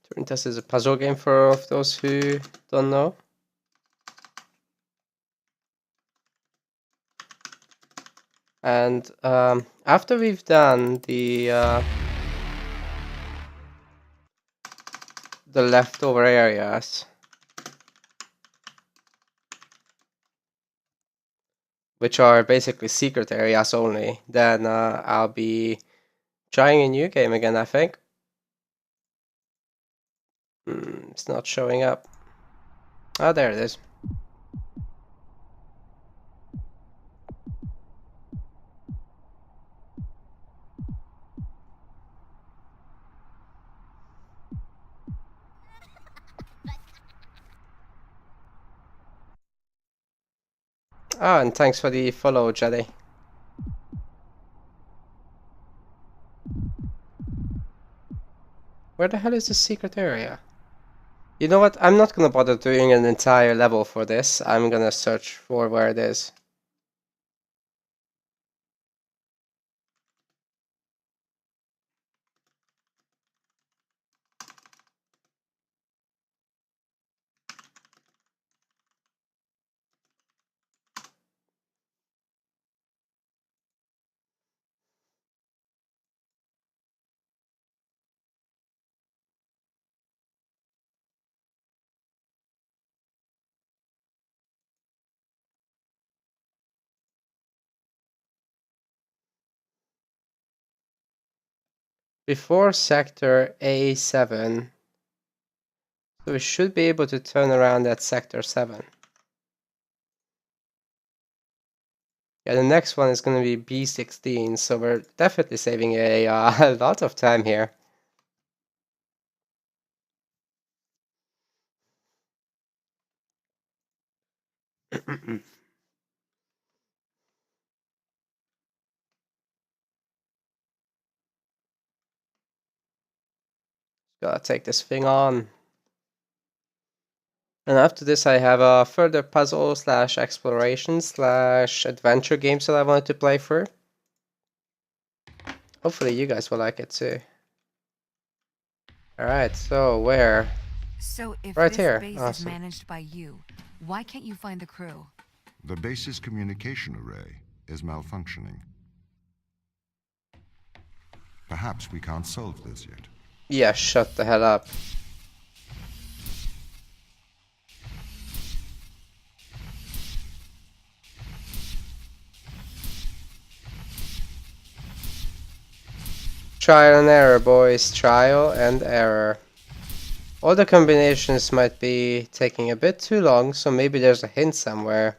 Turing Test is a puzzle game for those who don't know. And after we've done the leftover areas, which are basically secret areas only, then I'll be trying a new game again, I think. It's not showing up. Oh, there it is. Oh, and thanks for the follow, Jedi. Where the hell is the secret area? You know what? I'm not gonna bother doing an entire level for this. I'm gonna search for where it is. Before sector A7. So we should be able to turn around at sector 7. Yeah, the next one is going to be B16, so we're definitely saving a lot of time here. Gotta take this thing on. And after this I have a further puzzle slash exploration slash adventure games that I wanted to play through. Hopefully you guys will like it too. Alright, so where? So if Right this here. base Awesome. is managed by you, why can't you find the crew? The base's communication array is malfunctioning. Perhaps we can't solve this yet. Yeah, shut the hell up. Trial and error, boys. Trial and error. All the combinations might be taking a bit too long, so maybe there's a hint somewhere.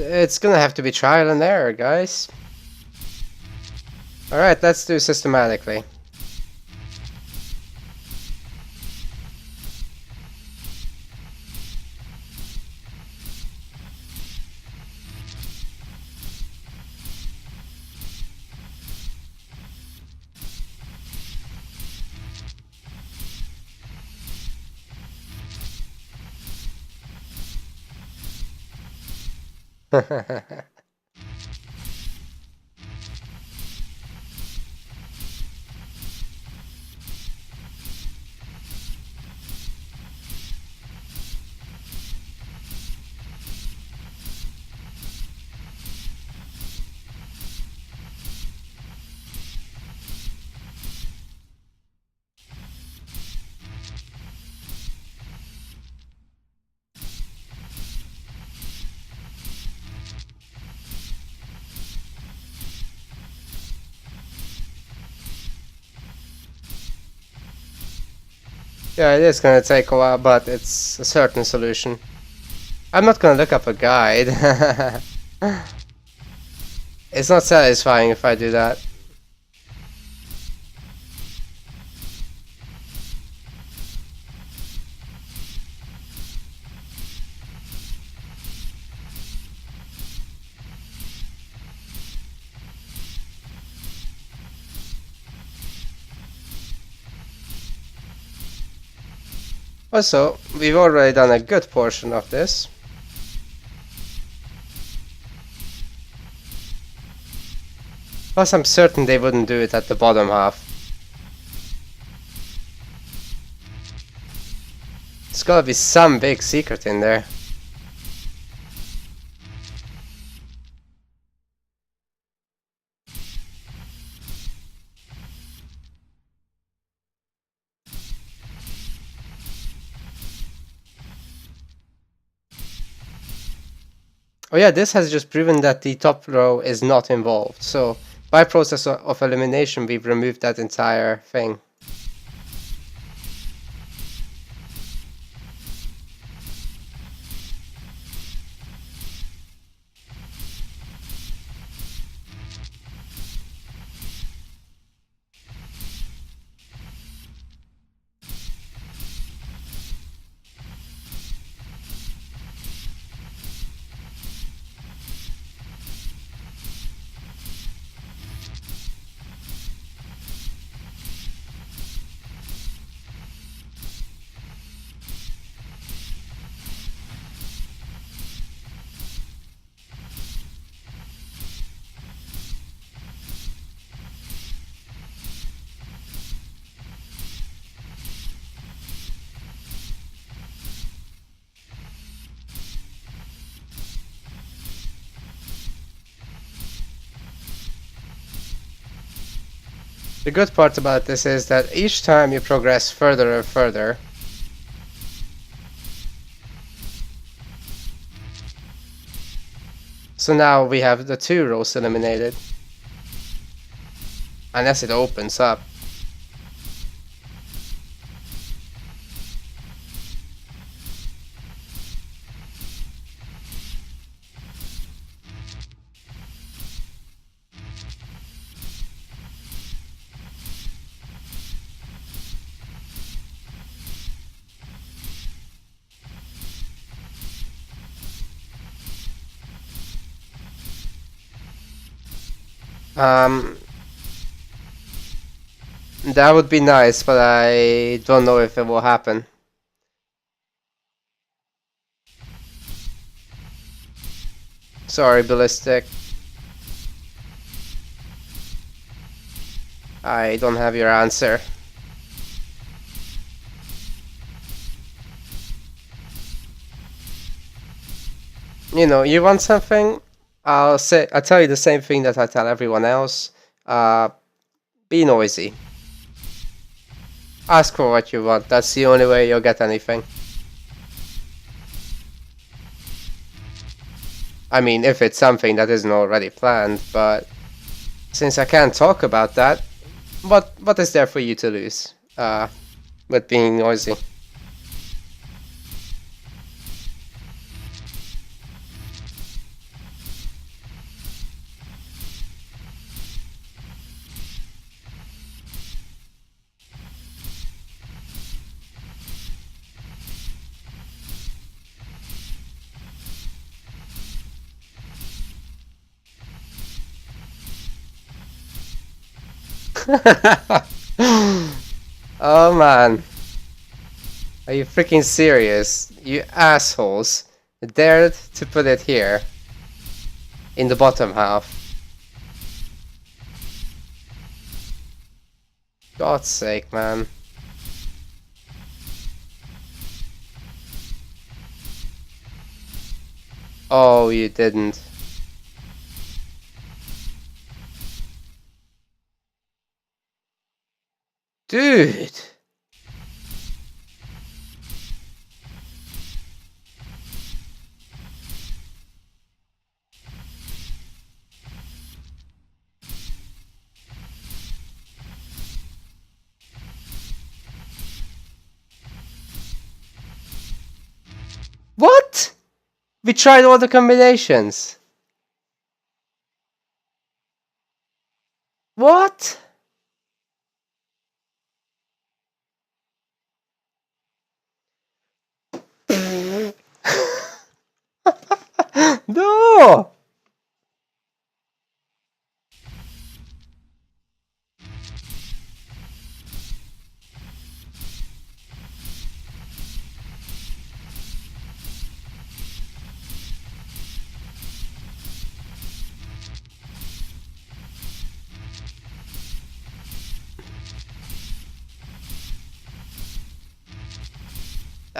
It's gonna have to be trial and error, guys. Alright, let's do systematically. Yeah, it is gonna take a while, but it's a certain solution. I'm not gonna look up a guide. It's not satisfying if I do that. Also, we've already done a good portion of this. Plus, I'm certain they wouldn't do it at the bottom half. There's gotta be some big secret in there. Oh yeah, this has just proven that the top row is not involved. So, by process of elimination, we've removed that entire thing. The good part about this is that each time you progress further and further, so now we have the 2 rows eliminated. Unless it opens up. That would be nice, but I don't know if it will happen. Sorry, Ballistic. I don't have your answer. You know, you want something? I'll tell you the same thing that I tell everyone else. Be noisy. Ask for what you want. That's the only way you'll get anything. I mean, if it's something that isn't already planned, but since I can't talk about that, what is there for you to lose? With being noisy. Oh man. Are you freaking serious? You assholes dared to put it here. In the bottom half. God's sake, man. Oh, you didn't. Dude! What? We tried all the combinations. What? No!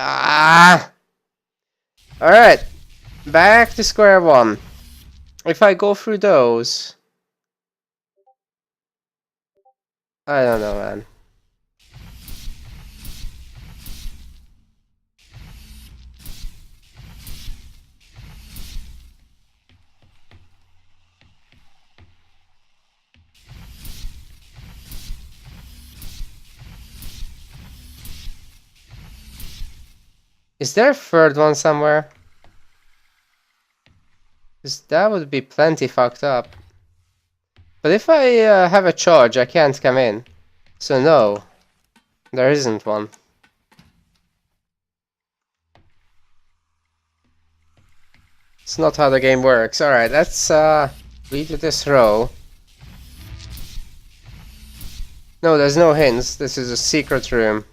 Ah! Alright. Back to square one. If I go through those... I don't know, man. Is there a third one somewhere? Because that would be plenty fucked up. But if I have a charge, I can't come in. So no, there isn't one. It's not how the game works. Alright, let's redo this row. No, there's no hints. This is a secret room.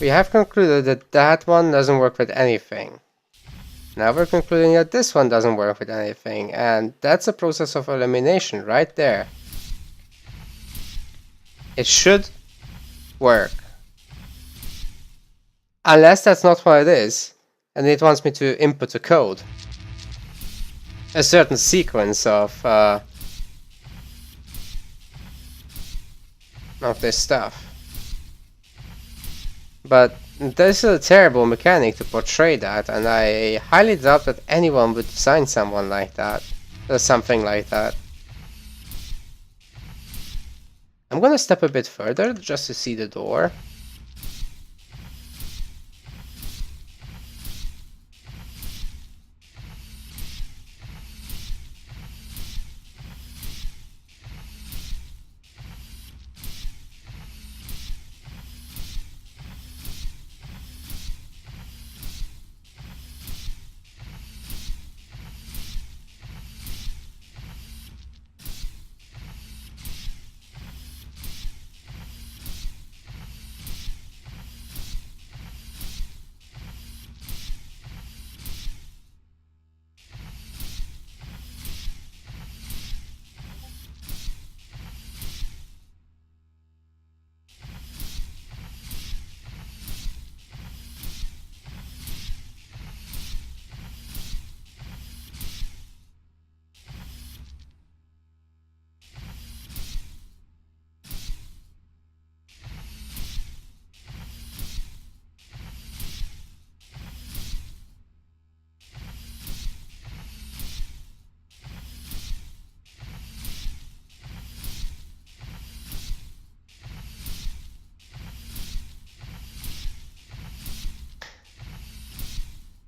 We have concluded that that one doesn't work with anything. Now we're concluding that this one doesn't work with anything, and that's a process of elimination right there. It should work. Unless that's not what it is, and it wants me to input a code. A certain sequence of this stuff. But this is a terrible mechanic to portray that, and I highly doubt that anyone would design someone like that, or something like that. I'm gonna step a bit further just to see the door.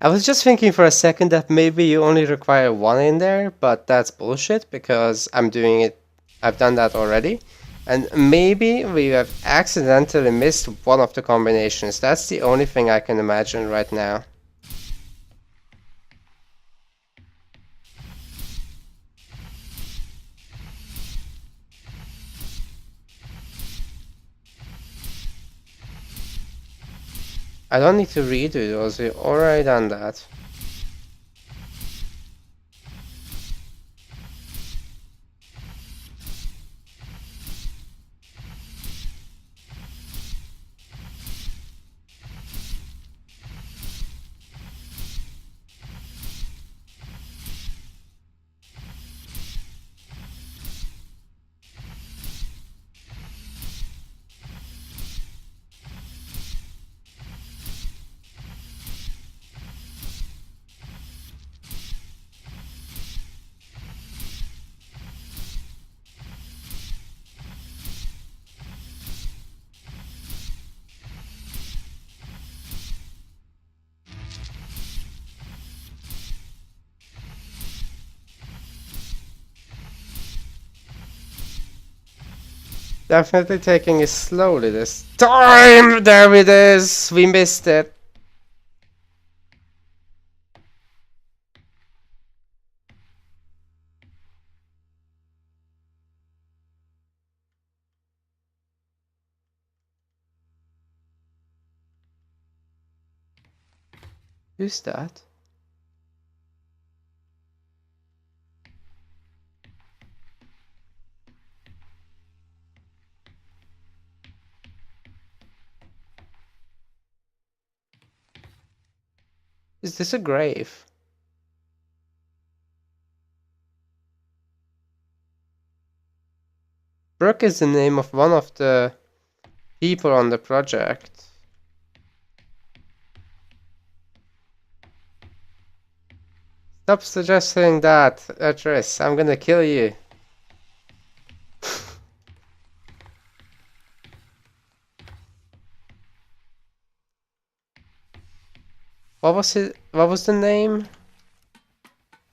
I was just thinking for a second that maybe you only require one in there, but that's bullshit because I've done that already. And maybe we have accidentally missed one of the combinations. That's the only thing I can imagine right now. I don't need to redo those, we've already done that. Definitely taking it slowly this time. There it is. We missed it. Who's that? Is this a grave? Brooke is the name of one of the people on the project. Stop suggesting that, Tris. I'm gonna kill you. What was it? What was the name?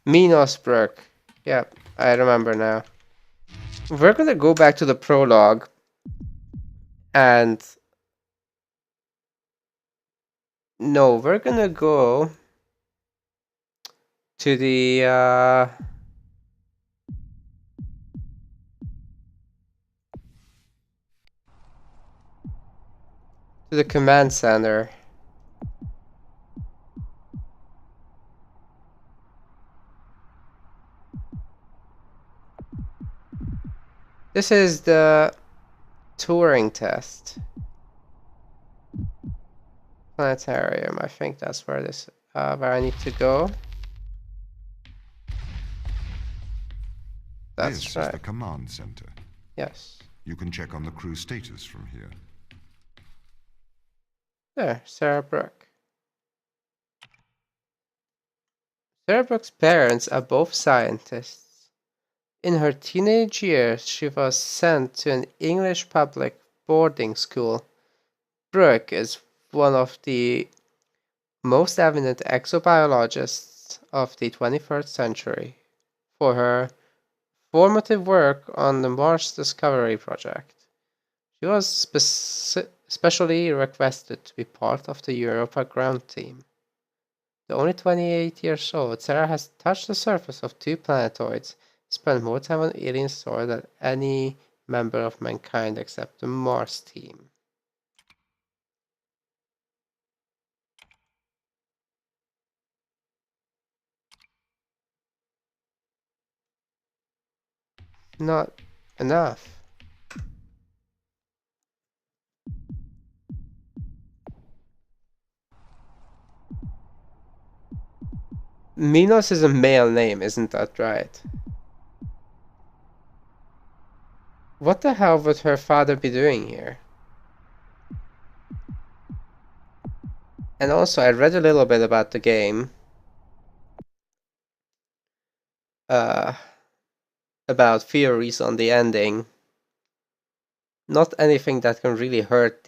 Minos Brooke. Yep, I remember now. We're gonna go back to the prologue and no, we're gonna go to the command center. This is the Turing Test. Planetarium. I think that's where where I need to go. That's This right. is the command center. Yes. You can check on the crew status from here. There, Sarah Brooke. Sarah Brooke's parents are both scientists. In her teenage years, she was sent to an English public boarding school. Brooke is one of the most eminent exobiologists of the 21st century for her formative work on the Mars Discovery Project. She was specially requested to be part of the Europa ground team. The only 28 years old, Sarah has touched the surface of 2 planetoids, spent more time on alien soil than any member of mankind except the Mars team. Not enough. Minos is a male name, isn't that right? What the hell would her father be doing here? And also, I read a little bit about the game. About theories on the ending. Not anything that can really hurt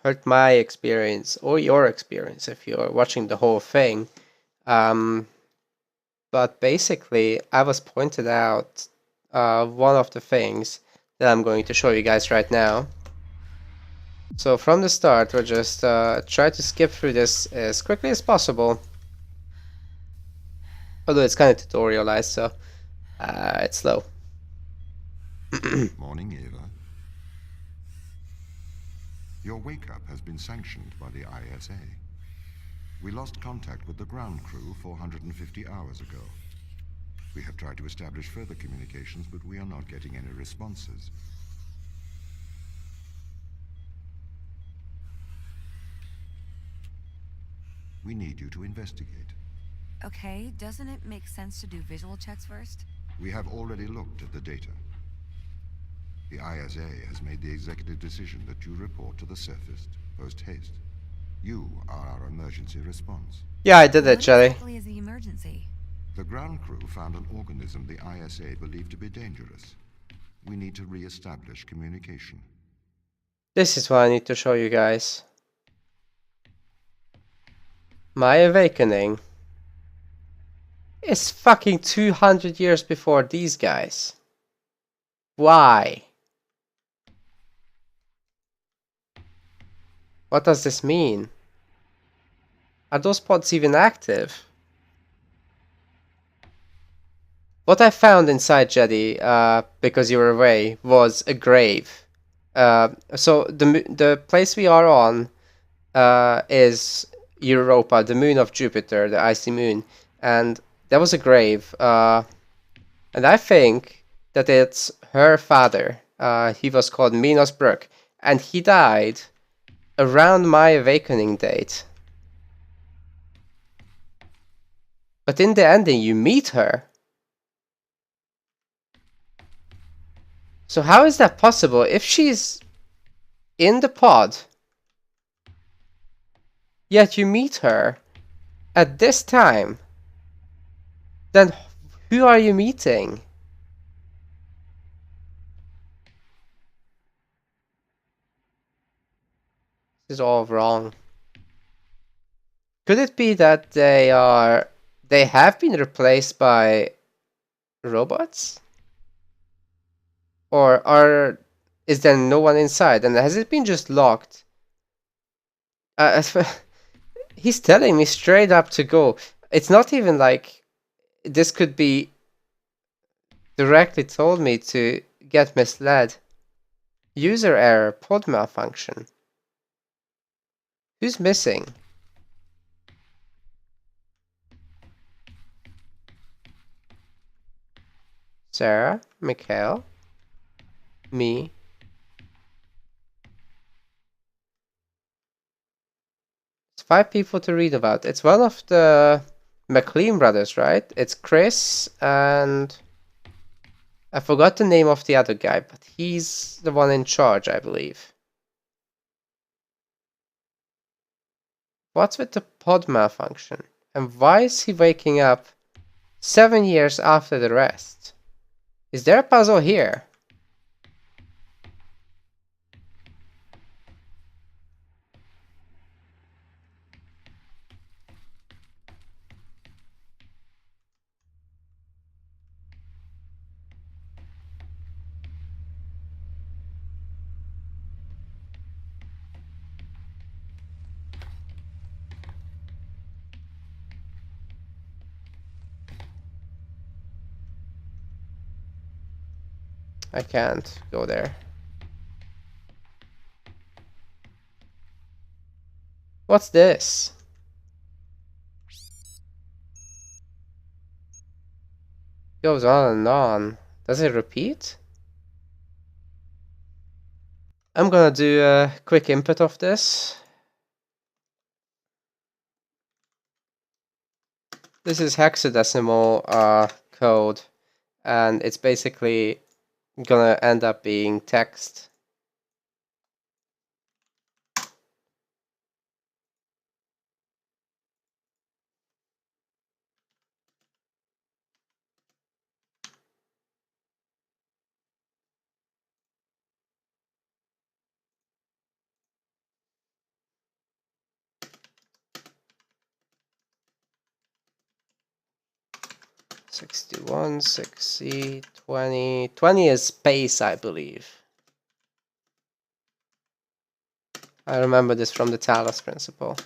hurt my experience or your experience if you're watching the whole thing. But basically, I was pointed out one of the things that I'm going to show you guys right now. So from the start, we'll just try to skip through this as quickly as possible. Although it's kind of tutorialized, so it's slow. Morning, Eva. Your wake-up has been sanctioned by the ISA. We lost contact with the ground crew 450 hours ago. We have tried to establish further communications, but we are not getting any responses. We need you to investigate. Okay, doesn't it make sense to do visual checks first? We have already looked at the data. The ISA has made the executive decision that you report to the surface post-haste. You are our emergency response. Yeah, I did it, What Jelly. exactly is the emergency? The ground crew found an organism the ISA believed to be dangerous. We need to re-establish communication. This is what I need to show you guys. My awakening is fucking 200 years before these guys. Why? What does this mean? Are those pods even active? What I found inside Jedi, because you were away, was a grave. So the place we are on is Europa, the moon of Jupiter, the icy moon, and there was a grave. And I think that it's her father. He was called Minos Brook, and he died around my awakening date. But in the ending, you meet her. So how is that possible? If she's in the pod, yet you meet her at this time, then who are you meeting? This is all wrong. Could it be that they have been replaced by robots? Or is there no one inside? And has it been just locked? He's telling me straight up to go. It's not even like this could be directly told me to get misled. User error, pod malfunction. Who's missing? Sarah, Mikhail, me. It's 5 people to read about. It's one of the McLean brothers, right? It's Chris and I forgot the name of the other guy, but he's the one in charge, I believe. What's with the pod malfunction? And why is he waking up 7 years after the rest? Is there a puzzle here? I can't go there. What's this? Goes on and on. Does it repeat? I'm gonna do a quick input of this. This is hexadecimal code, and it's basically gonna end up being text. '61, 6C, 20. 20 is space, I believe. I remember this from the Talos principle.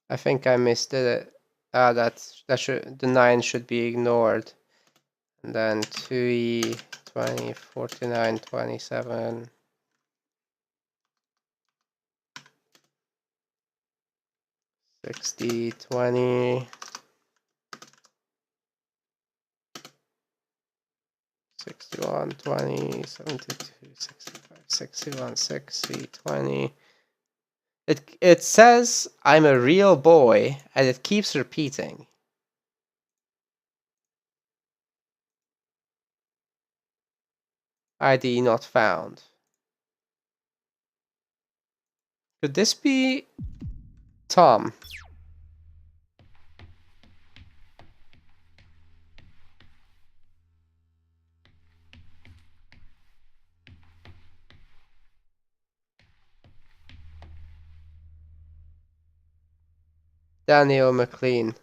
I think I missed it. That should, the 9 should be ignored. And then 2e, 20, 49, 27. 60, 20. 61, 20, 72, 65, 61, 60, 20. It says I'm a real boy, and it keeps repeating. ID not found. Could this be Tom? Daniel McLean.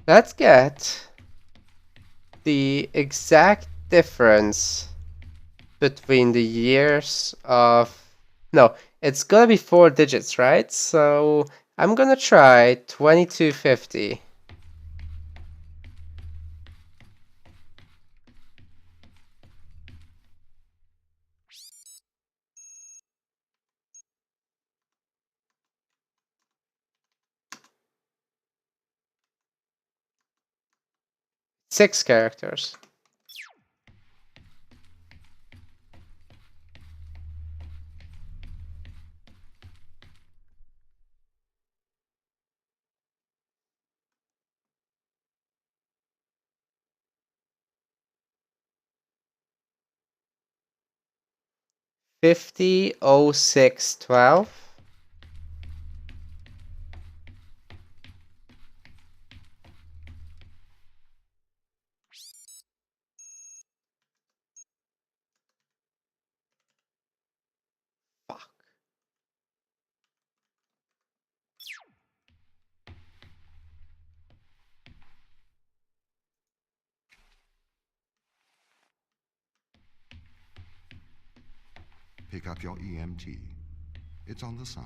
Let's get the exact difference between the years of... No, it's gonna be 4 digits, right? So I'm gonna try 2250. Six characters. Fifty 0612. Fuck. Pick up your EMT. It's on the side.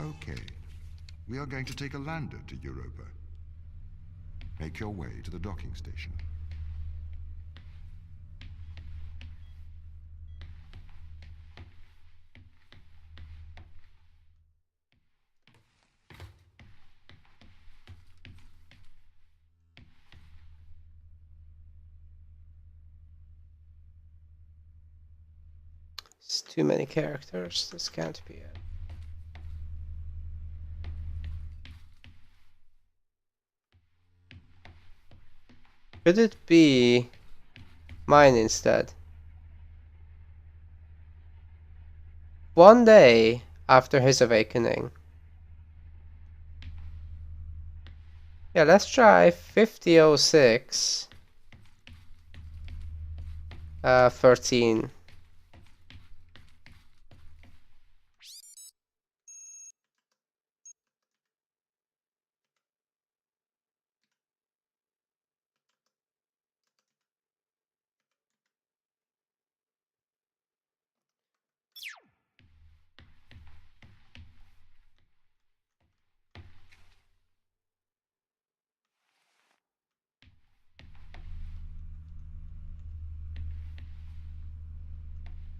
Okay. We are going to take a lander to Europa. Make your way to the docking station. It's too many characters. This can't be it. Could it be mine instead? One day after his awakening. Yeah, let's try 5006. 13.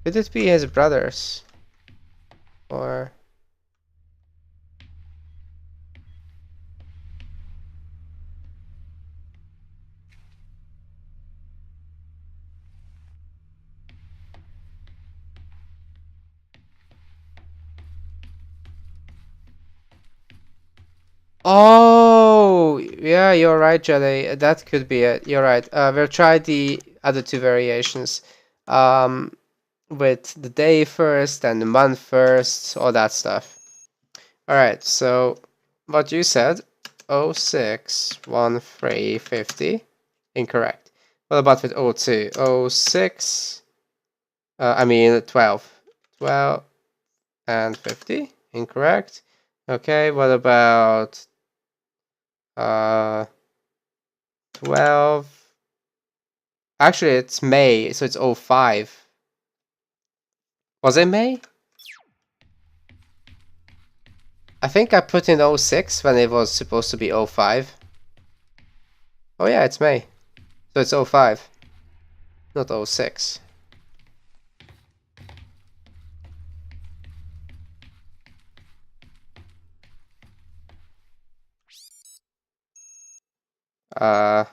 Could it be his brothers? Or... Oh, Yeah, you're right, Jelly. That could be it. You're right. We'll try the other two variations. Um, with the day first and the month first, all that stuff. Alright, so what you said, 061350, incorrect. What about with 02? 06, I mean 12. 12 and 50, incorrect. Okay, what about 12? Actually, it's May, so it's 05. Was it May? I think I put in 06 when it was supposed to be 05. Oh yeah, it's May. So it's 05, not 06.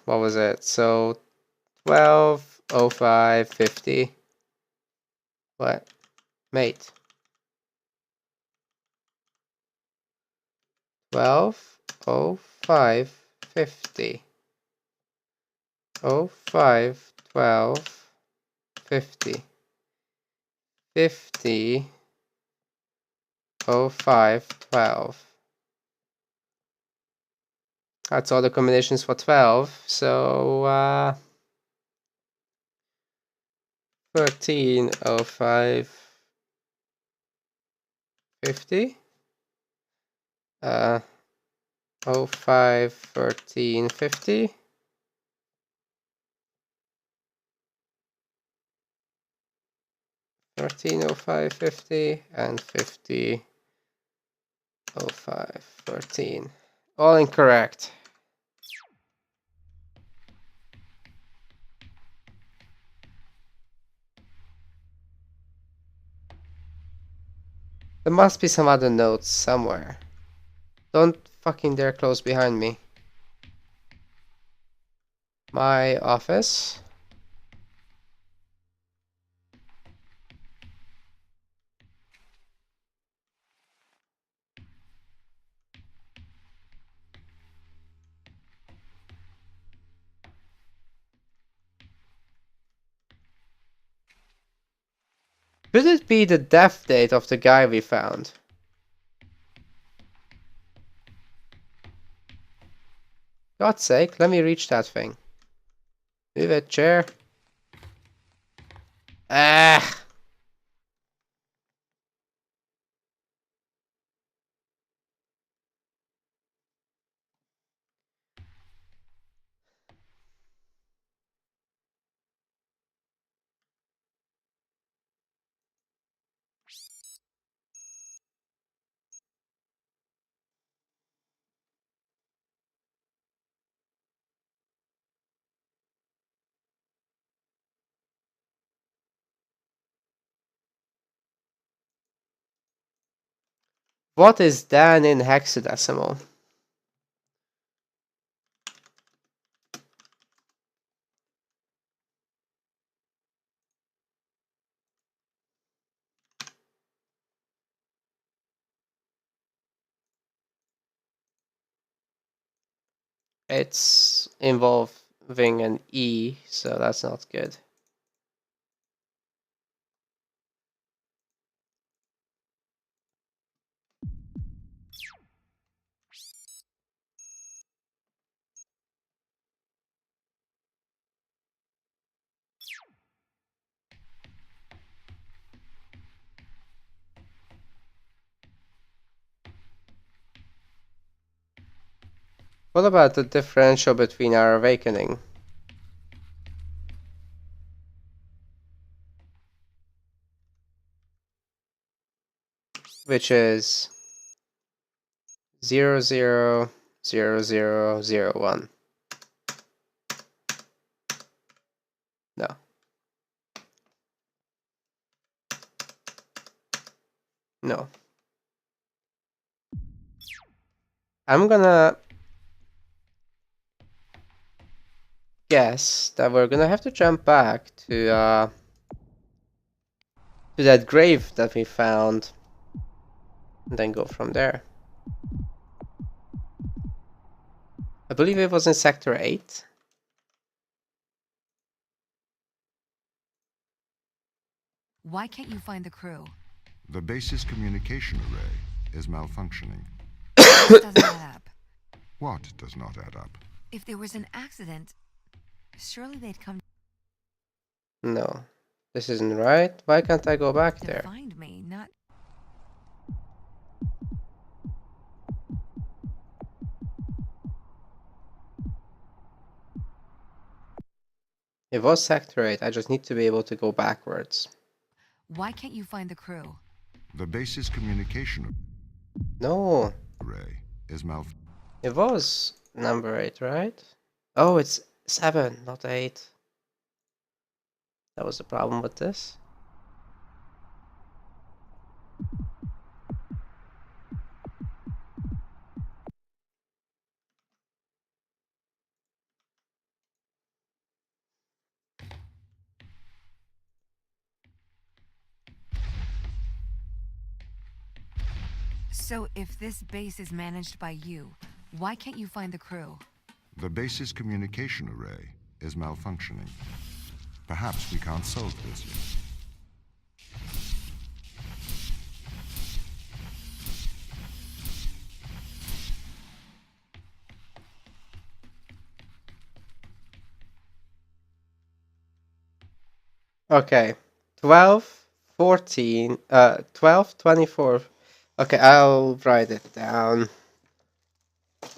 What was it? So 12, 05, 50. What? Mate. 12, 05, 50. 05, 12, 50. 50, 05, 12. That's all the combinations for 12. So, 13, 05, 50. 05, 13, 50. 13, 05, 50, and 50, 05, 13. All incorrect. There must be some other notes somewhere. Don't fucking dare close behind me. My office. Could it be the death date of the guy we found? God's sake, let me reach that thing. Move it, chair. Ah! What is Dan in hexadecimal? It's involving an E, so that's not good. What about the differential between our awakening? Which is 000001. No. No. I'm gonna guess that we're gonna have to jump back to that grave that we found and then go from there. I believe it was in Sector 8. Why can't you find the crew? The base's communication array is malfunctioning. This doesn't add up. What does not add up? If there was an accident, surely they'd come No, this isn't right. Why can't I go back to there? find me, not... It was Sector 8. I just need to be able to go backwards. Why can't you find the crew? The base's communication No, array is malfunctioning. it was number 8, right? Oh, it's 7, not 8. That was the problem with this. So if this base is managed by you, why can't you find the crew? The base's communication array is malfunctioning. Perhaps we can't solve this. Okay, 12, 14, 12, 24. Okay, I'll write it down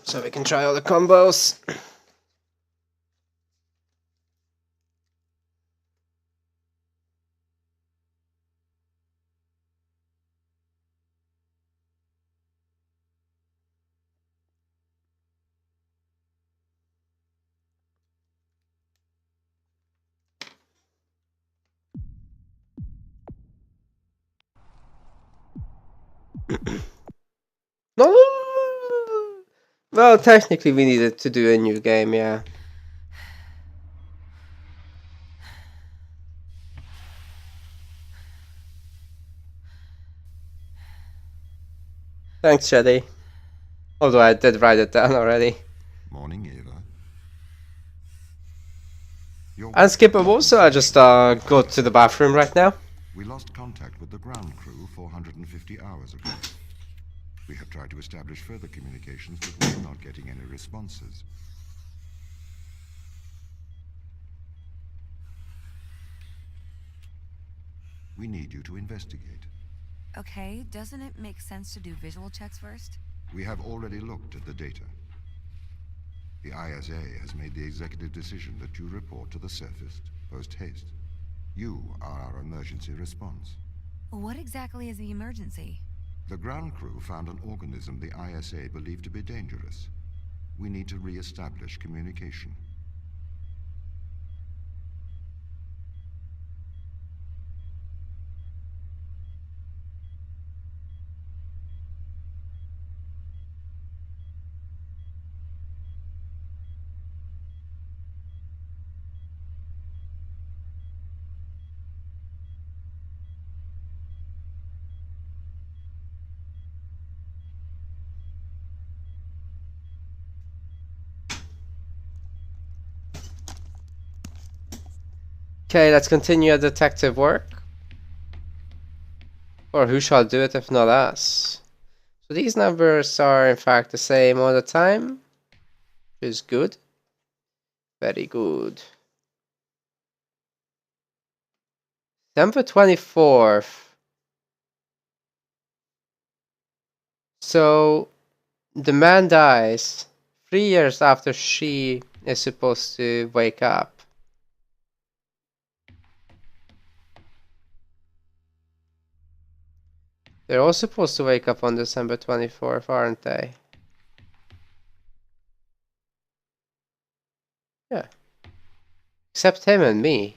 so we can try all the combos. No, well, technically we needed to do a new game, yeah. Thanks, Shady. Although I did write it down already. Morning, Eva. Unskippable, so I just go to the bathroom right now. We lost contact with the ground crew 450 hours ago. We have tried to establish further communications, but we're not getting any responses. We need you to investigate. Okay, doesn't it make sense to do visual checks first? We have already looked at the data. The ISA has made the executive decision that you report to the surface post-haste. You are our emergency response. What exactly is the emergency? The ground crew found an organism the ISA believed to be dangerous. We need to re-establish communication. Okay, let's continue detective work. Or who shall do it if not us? So these numbers are in fact the same all the time, which is good. Very good. December 24th. So the man dies 3 years after she is supposed to wake up. They're all supposed to wake up on December 24th, aren't they? Yeah. Except him and me.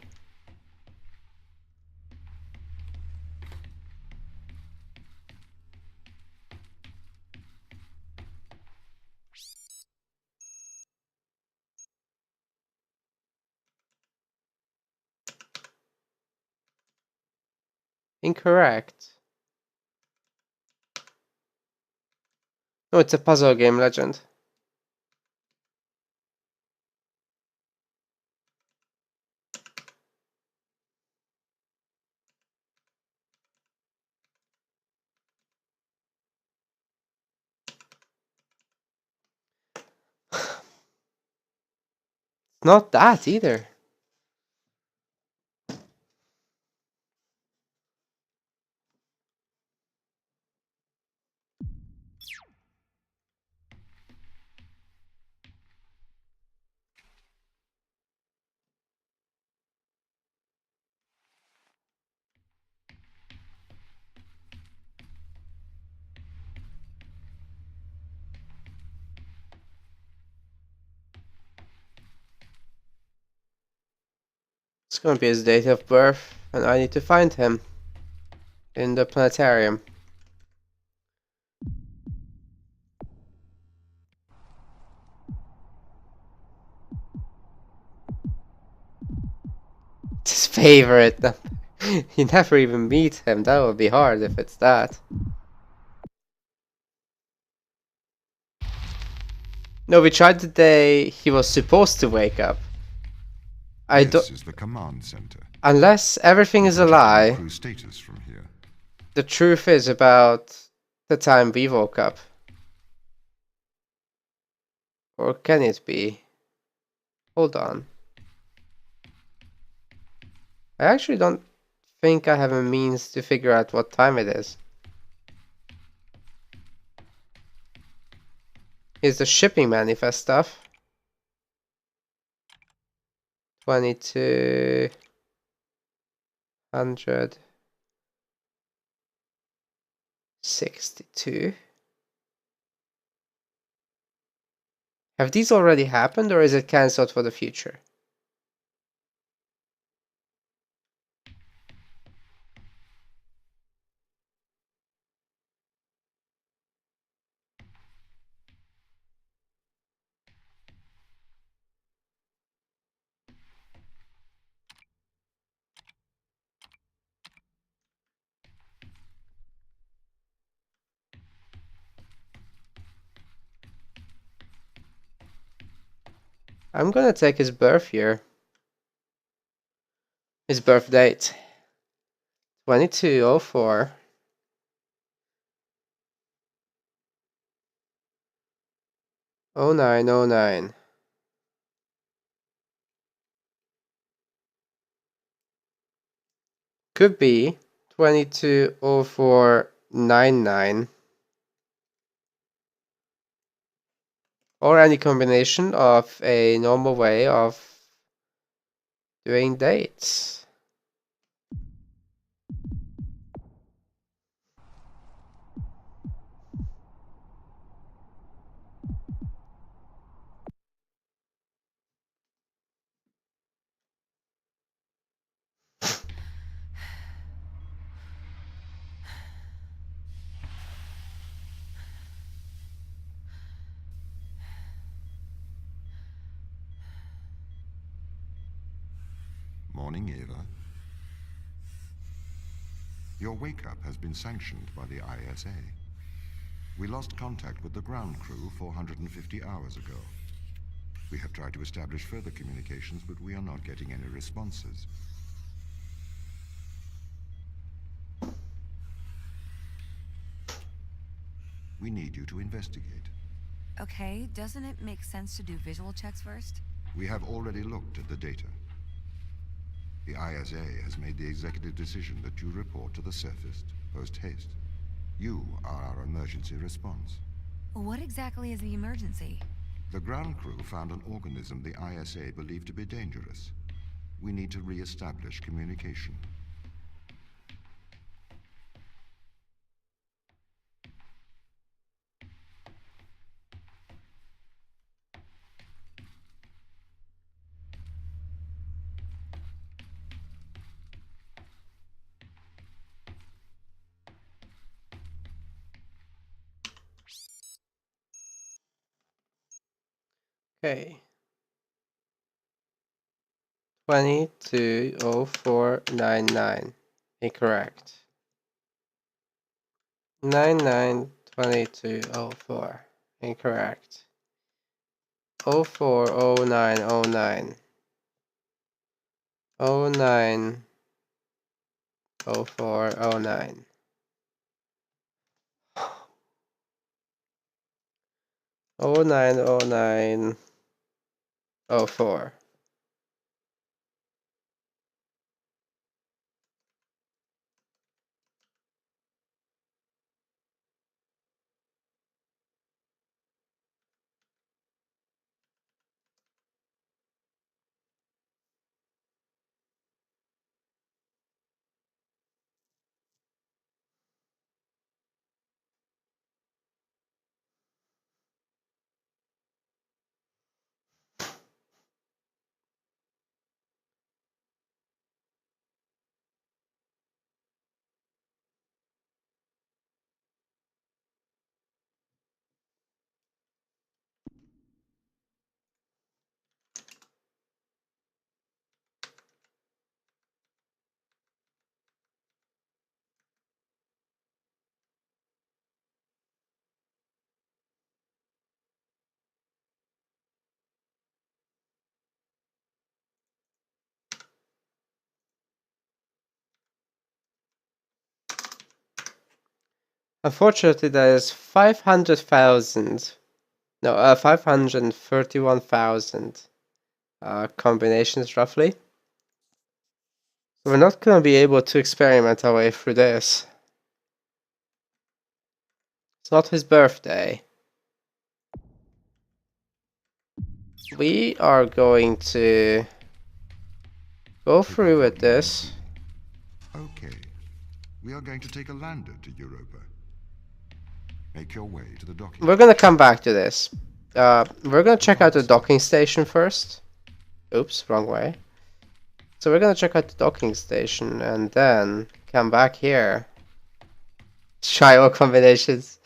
Incorrect. No, it's a puzzle game, Legend. Not that either. It's gonna be his date of birth, and I need to find him in the planetarium. It's his favorite number. You never even meet him. That would be hard if it's that. No, we tried the day he was supposed to wake up. I don't. This is the command center. Unless everything You is can a check on lie, crew status from here. the truth is about the time we woke up. Or can it be? Hold on. I actually don't think I have a means to figure out what time it is. Here's the shipping manifest stuff. 2262. Have these already happened, or is it cancelled for the future? I'm gonna take his birth year. His birth date. 2204. 0909. Could be 220499. Or any combination of a normal way of doing dates. Morning, Eva. Your wake-up has been sanctioned by the ISA. We lost contact with the ground crew 450 hours ago. We have tried to establish further communications, but we are not getting any responses. We need you to investigate. Okay, doesn't it make sense to do visual checks first? We have already looked at the data. The ISA has made the executive decision that you report to the surface post-haste. You are our emergency response. What exactly is the emergency? The ground crew found an organism the ISA believed to be dangerous. We need to re-establish communication. Okay. 220499. Incorrect. 992204. Incorrect. 040909. 090409. 090904. Unfortunately, there is 500,000. No, 531,000 combinations roughly. So we're not going to be able to experiment our way through this. It's not his birthday. We are going to go through with this. Okay. We are going to take a lander to Europa. Make your way to the docking. We're going to come back to this. We're going to check out the docking station first. Oops, wrong way. So we're going to check out the docking station and then come back here. Try all combinations.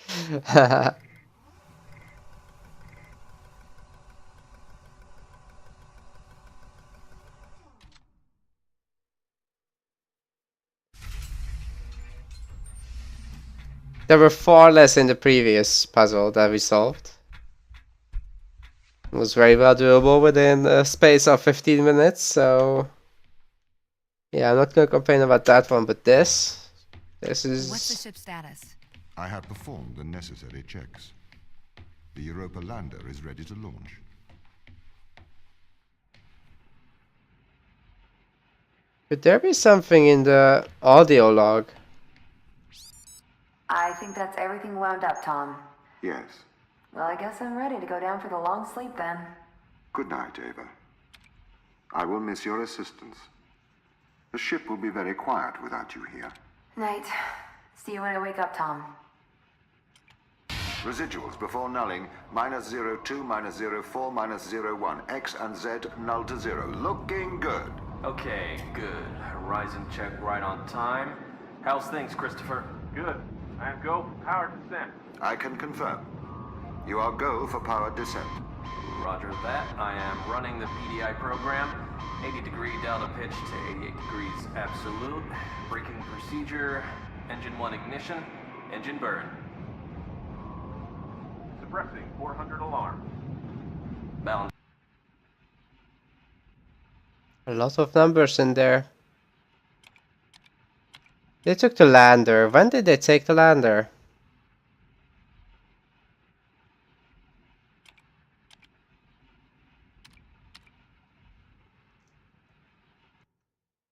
There were far less in the previous puzzle that we solved. It was very well doable within a space of 15 minutes, so... Yeah, I'm not gonna complain about that one, but this is... What's the ship's status? I have performed the necessary checks. The Europa lander is ready to launch. Could there be something in the audio log? I think that's everything wound up, Tom. Yes. Well, I guess I'm ready to go down for the long sleep then. Good night, Ava. I will miss your assistance. The ship will be very quiet without you here. Night. See you when I wake up, Tom. Residuals before nulling, -02, -04, -01. X and Z null to 0. Looking good. Okay, good. Horizon check right on time. How's things, Christopher? Good. I am go for power descent. I can confirm. You are go for power descent. Roger that. I am running the PDI program. 80-degree delta pitch to 88 degrees absolute. Braking procedure. Engine 1 ignition. Engine burn. Suppressing 400 alarm. Balance. A lot of numbers in there. They took the lander. When did they take the lander?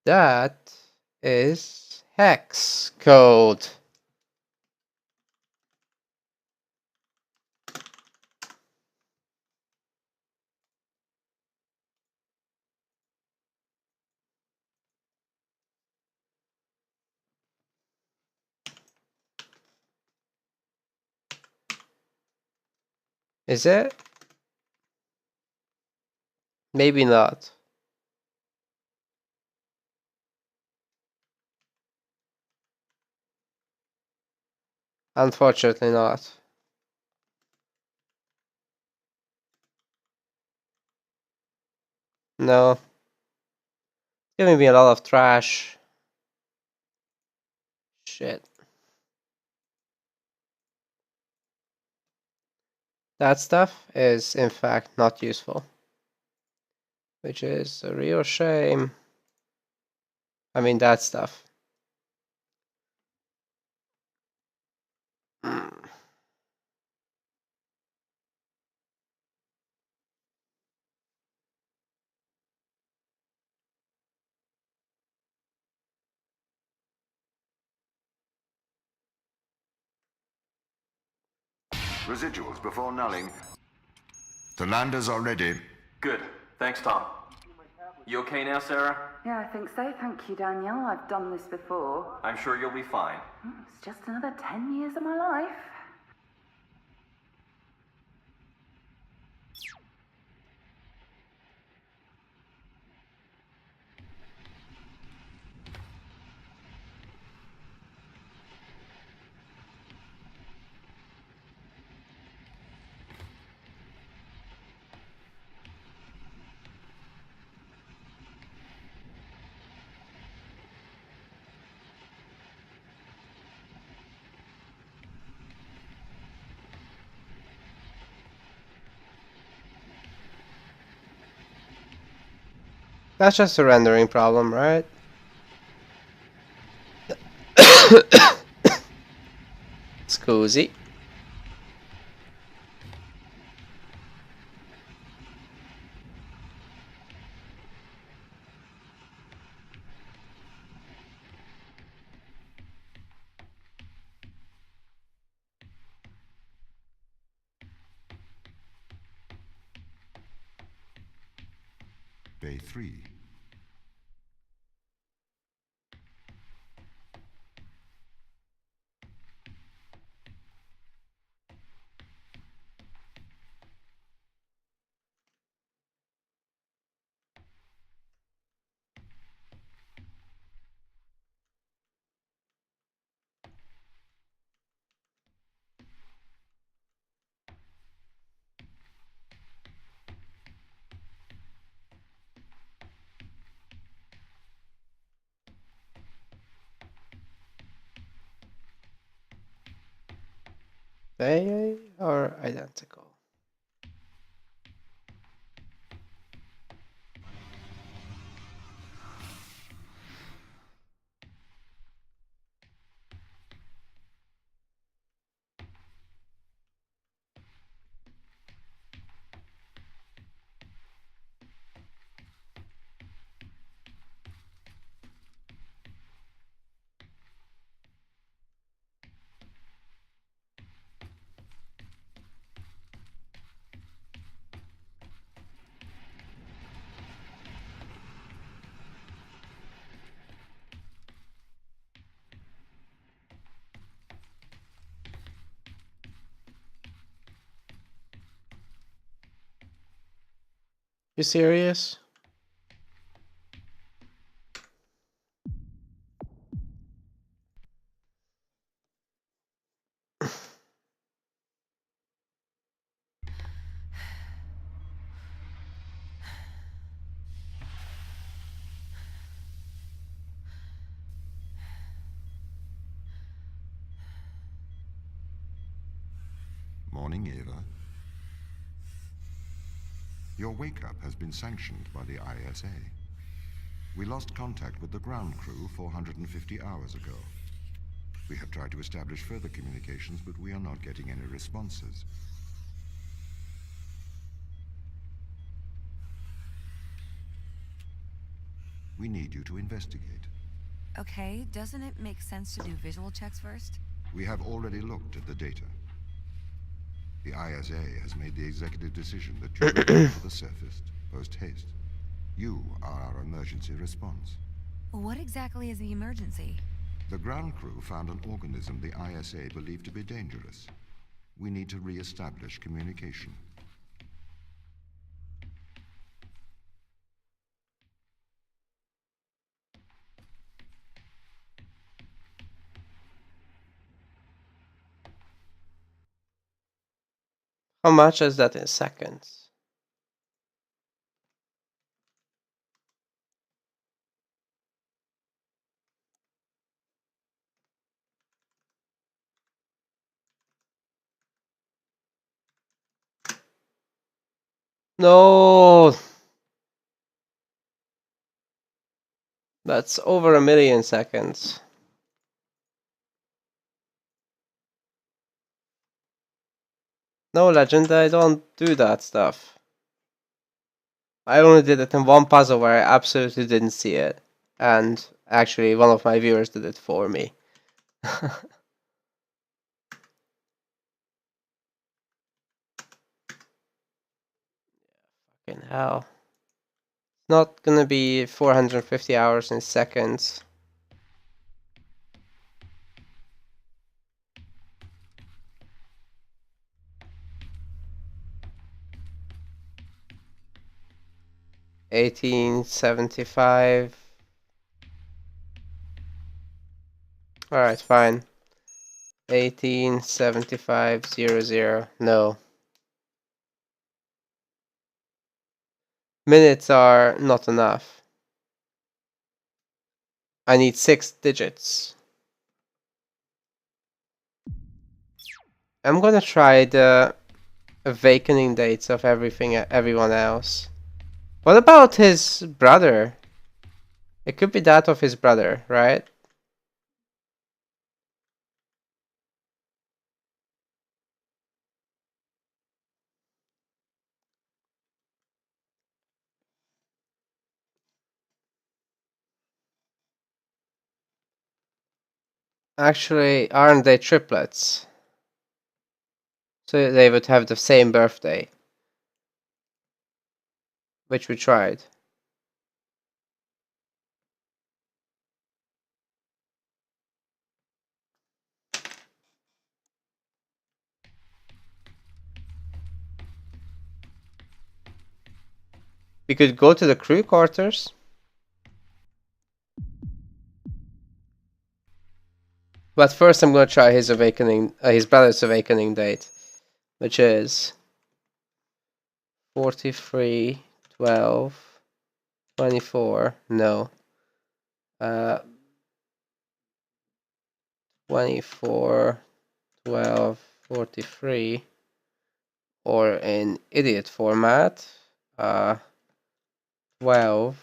That is hex code. Is it? Maybe not. Unfortunately not. No. Giving me a lot of trash. Shit. That stuff is in fact not useful. Which is a real shame. I mean that stuff. Residuals before nulling. The landers are ready. Good. Thanks, Tom. You okay now, Sarah? Yeah, I think so. Thank you, Daniel. I've done this before. I'm sure you'll be fine. It's just another 10 years of my life. That's just a rendering problem, right? cozy. Bay 3. They are identical. You serious? Morning, Eva. Your wake-up has been sanctioned by the ISA. We lost contact with the ground crew 450 hours ago. We have tried to establish further communications, but we are not getting any responses. We need you to investigate. Okay, doesn't it make sense to do visual checks first? We have already looked at the data. The ISA has made the executive decision that you return to the surface post-haste. You are our emergency response. What exactly is the emergency? The ground crew found an organism the ISA believed to be dangerous. We need to re-establish communication. How much is that in seconds? No! That's over 1,000,000 seconds. No, Legend, I don't do that stuff. I only did it in one puzzle where I absolutely didn't see it. And actually, one of my viewers did it for me. Fucking hell. Not gonna be 450 hours in seconds. $18.75. Alright, fine. 18.75.00. No. Minutes are not enough. I need 6 digits. I'm gonna try the awakening dates of everyone else. What about his brother? It could be that of his brother, right? Actually, aren't they triplets? So they would have the same birthday. Which we tried. We could go to the crew quarters. But first I'm gonna try his awakening, his brother's awakening date. Which is 43, 12, 24, no. 24, 12, 43, or in idiot format, 12,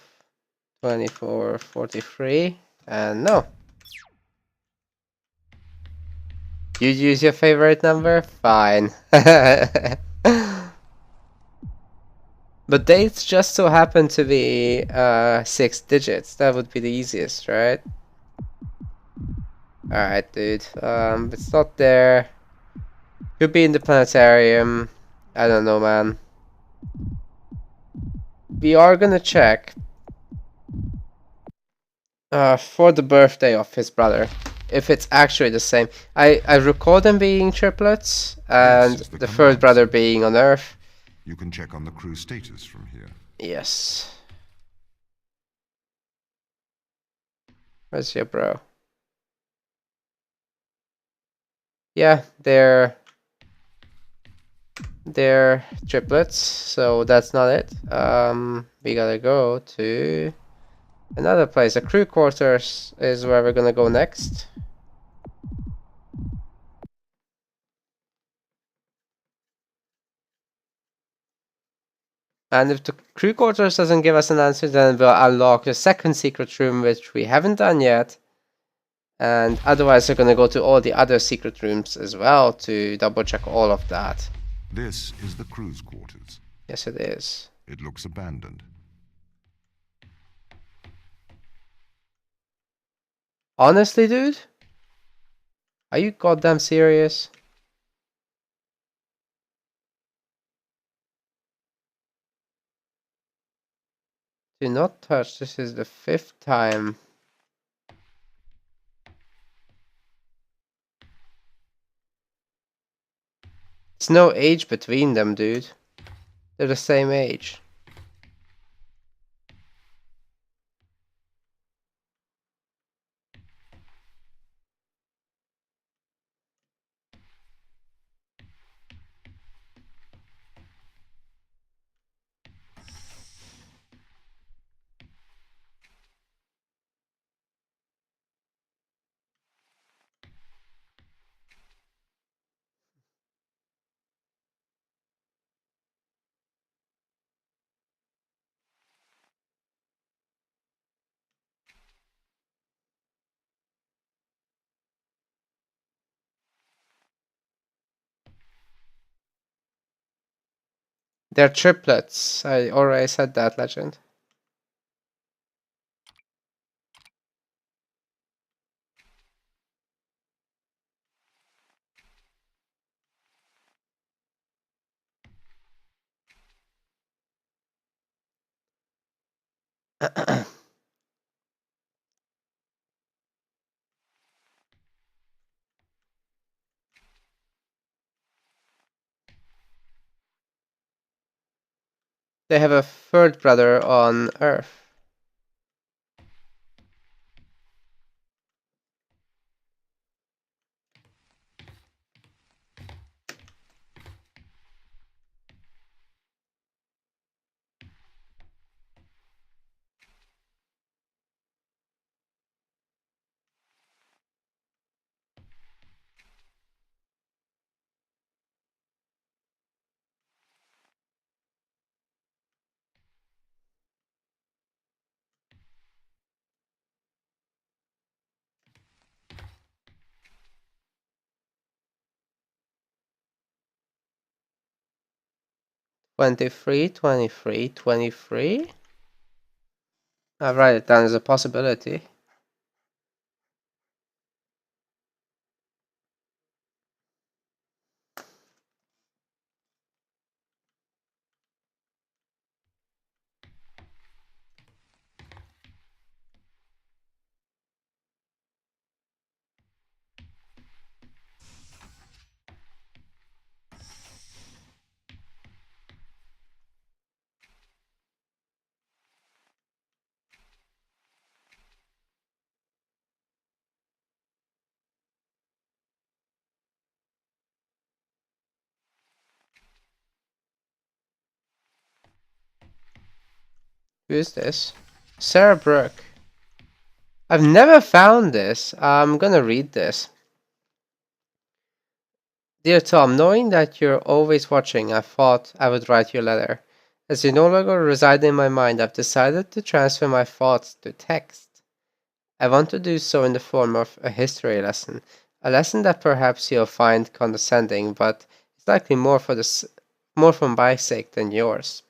24, 43, and no. You use your favorite number? Fine. But dates just so happen to be 6 digits. That would be the easiest, right? Alright, dude. It's not there. Could be in the planetarium. I don't know, man. We are gonna check for the birthday of his brother, if it's actually the same. I recall them being triplets, and Yes, it's the the third command brother center. being on Earth. You can check on the crew status from here. Yes. Where's your bro? Yeah, they're triplets, so that's not it. We gotta go to another place. The crew quarters is where we're gonna go next. And if the crew quarters doesn't give us an answer, then we'll unlock the second secret room, which we haven't done yet. And otherwise, we're gonna go to all the other secret rooms as well to double check all of that. This is the crew's quarters. Yes, it is. It looks abandoned. Honestly, dude? Are you goddamn serious? Do not touch. This is the 5th time. There's no age between them, dude. They're the same age. They're triplets. I already said that, Legend. They have a third brother on Earth. Twenty-three, 23, 23. I'll write it down as a possibility. Who is this? Sarah Brooke. I've never found this. I'm gonna read this. Dear Tom, knowing that you're always watching, I thought I would write you a letter. As you no longer reside in my mind, I've decided to transfer my thoughts to text. I want to do so in the form of a lesson that perhaps you'll find condescending, but it's likely more for my sake than yours.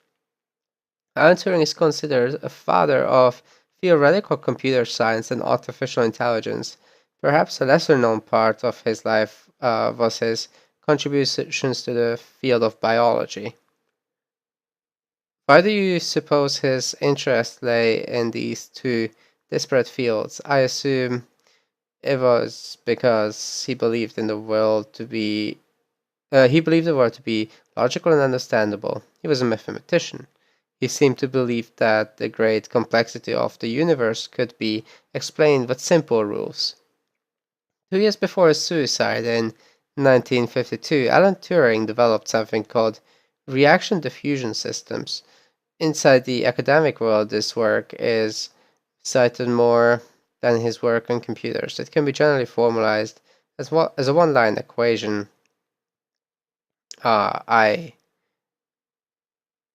Alan Turing is considered a father of theoretical computer science and artificial intelligence. Perhaps a lesser known part of his life was his contributions to the field of biology. Why do you suppose his interest lay in these two disparate fields? I assume it was because he believed the world to be logical and understandable. He was a mathematician. He seemed to believe that the great complexity of the universe could be explained with simple rules. 2 years before his suicide in 1952, Alan Turing developed something called reaction diffusion systems. Inside the academic world, this work is cited more than his work on computers. It can be generally formalized as a one-line equation. Uh, I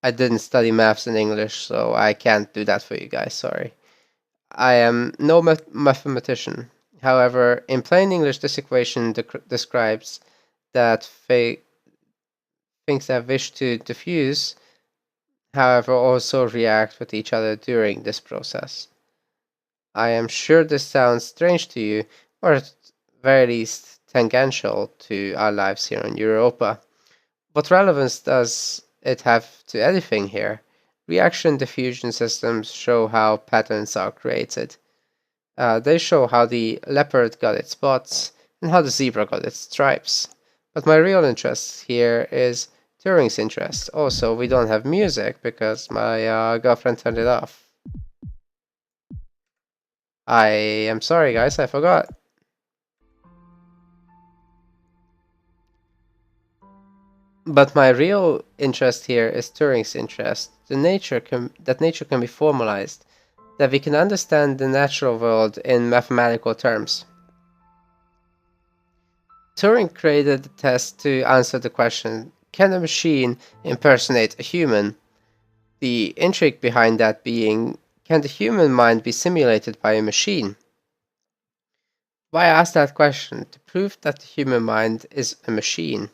I didn't study maths and English, so I can't do that for you guys. Sorry. I am no mathematician. However, in plain English, this equation describes that things that wish to diffuse, however, also react with each other during this process. I am sure this sounds strange to you, or at very least tangential to our lives here on Europa. What relevance does it have to anything here? Reaction diffusion systems show how patterns are created. They show how the leopard got its spots and how the zebra got its stripes. But my real interest here is Turing's interest. Also, we don't have music because my girlfriend turned it off. I am sorry, guys, I forgot. But my real interest here is Turing's interest. That nature can be formalized, that we can understand the natural world in mathematical terms. Turing created the test to answer the question, can a machine impersonate a human? The intrigue behind that being, can the human mind be simulated by a machine? Why ask that question? To prove that the human mind is a machine.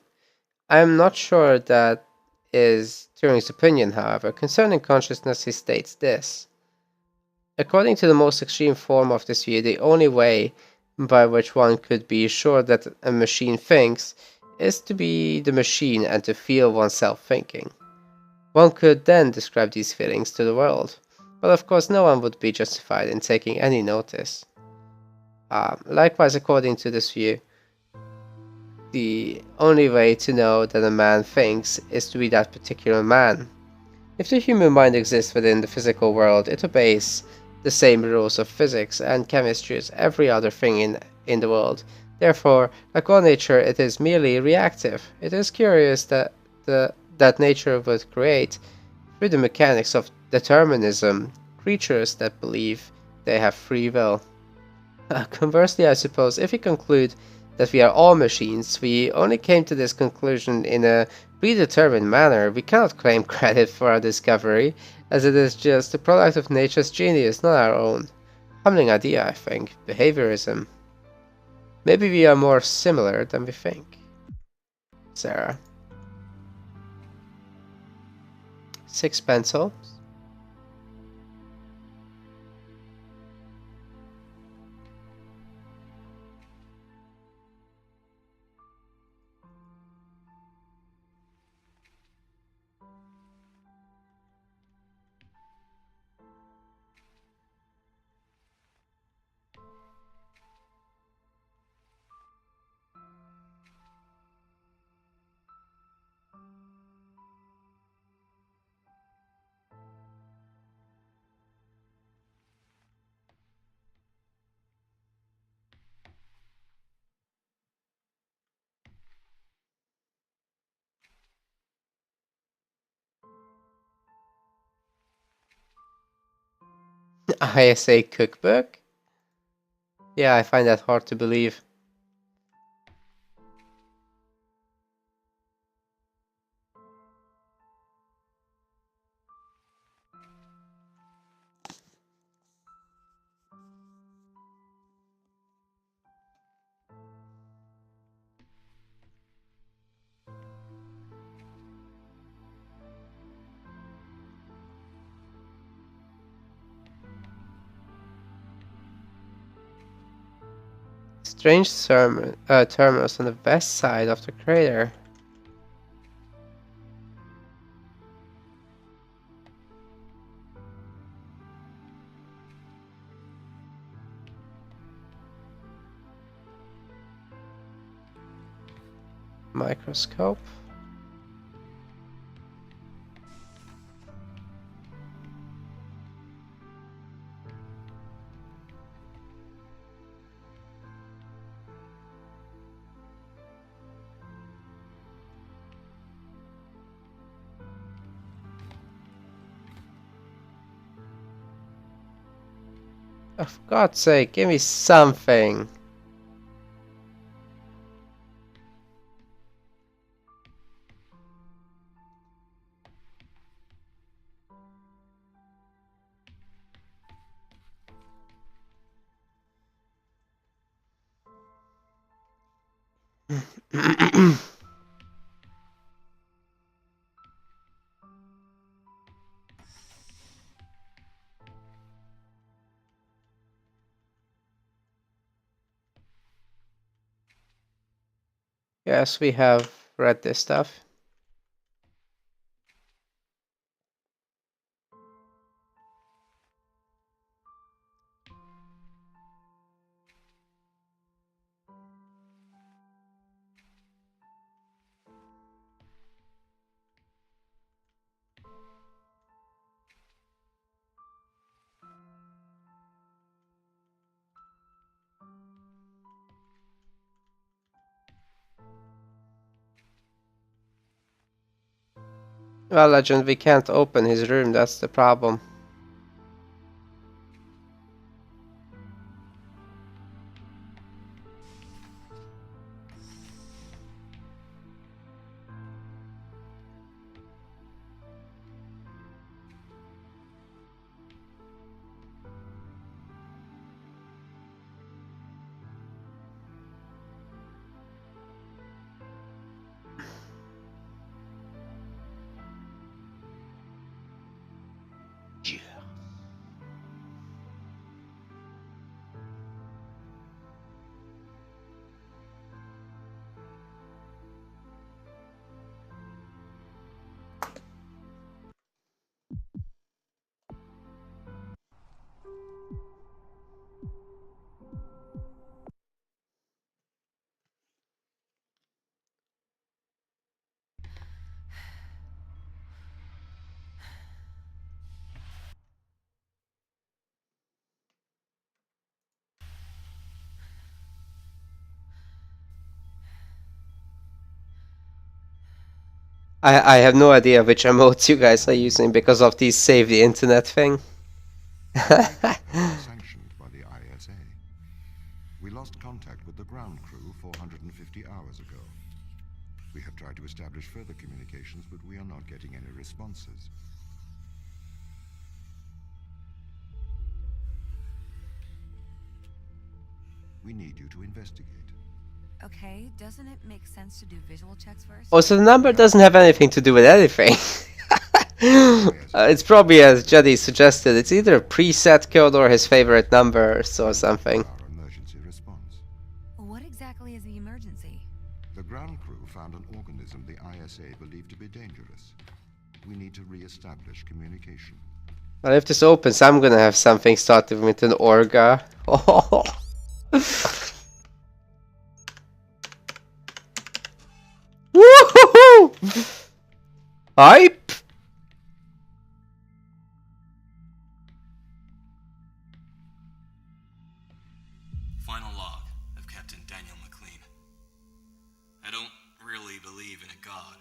I am not sure that is Turing's opinion, however. Concerning consciousness, he states this. According to the most extreme form of this view, the only way by which one could be sure that a machine thinks is to be the machine and to feel oneself thinking. One could then describe these feelings to the world, but of course no one would be justified in taking any notice. Likewise, according to this view, the only way to know that a man thinks is to be that particular man. If the human mind exists within the physical world, it obeys the same rules of physics and chemistry as every other thing in the world. Therefore, like all nature, it is merely reactive. It is curious that nature would create, through the mechanics of determinism, creatures that believe they have free will. Conversely, I suppose, if we conclude that we are all machines, we only came to this conclusion in a predetermined manner. We cannot claim credit for our discovery, as it is just the product of nature's genius, not our own. Humbling idea, I think. Behaviorism. Maybe we are more similar than we think. Sarah. 6 pencils. ISA cookbook? Yeah, I find that hard to believe. Strange terminals on the west side of the crater. Microscope. Oh, for God's sake, give me something. Yes, we have read this stuff. Well, Legend, we can't open his room, that's the problem. I have no idea which emotes you guys are using because of these save the internet thing. Sanctioned by the ISA. We lost contact with the ground crew 450 hours ago. We have tried to establish further communications, but we are not getting any responses. We need you to investigate. Okay, doesn't it make sense to do visual checks first? Oh, so the number doesn't have anything to do with anything. It's probably as Juddy suggested, it's either a preset code or his favorite number or something. Our emergency response. What exactly is the emergency? The ground crew found an organism the ISA believed to be dangerous. We need to re-establish communication. Well, if this opens, I'm gonna have something starting with an Orga. Oh. Woohoo! Hype! Final log of Captain Daniel McLean. I don't really believe in a god.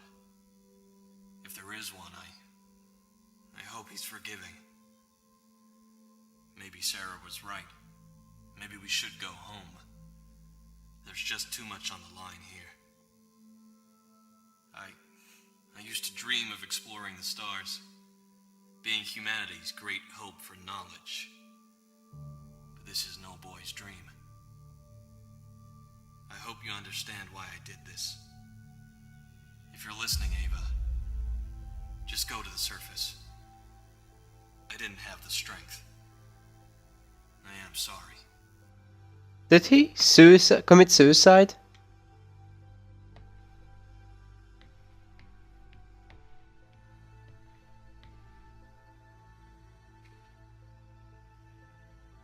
If there is one, I hope he's forgiving. Maybe Maybe Sarah was right. Maybe we should go home. There's just too much on the line here. I used to dream of exploring the stars, being humanity's great hope for knowledge. But this is no boy's dream. I hope you understand why I did this. If you're listening, Ava, just go to the surface. I didn't have the strength. I am sorry. Did he commit suicide?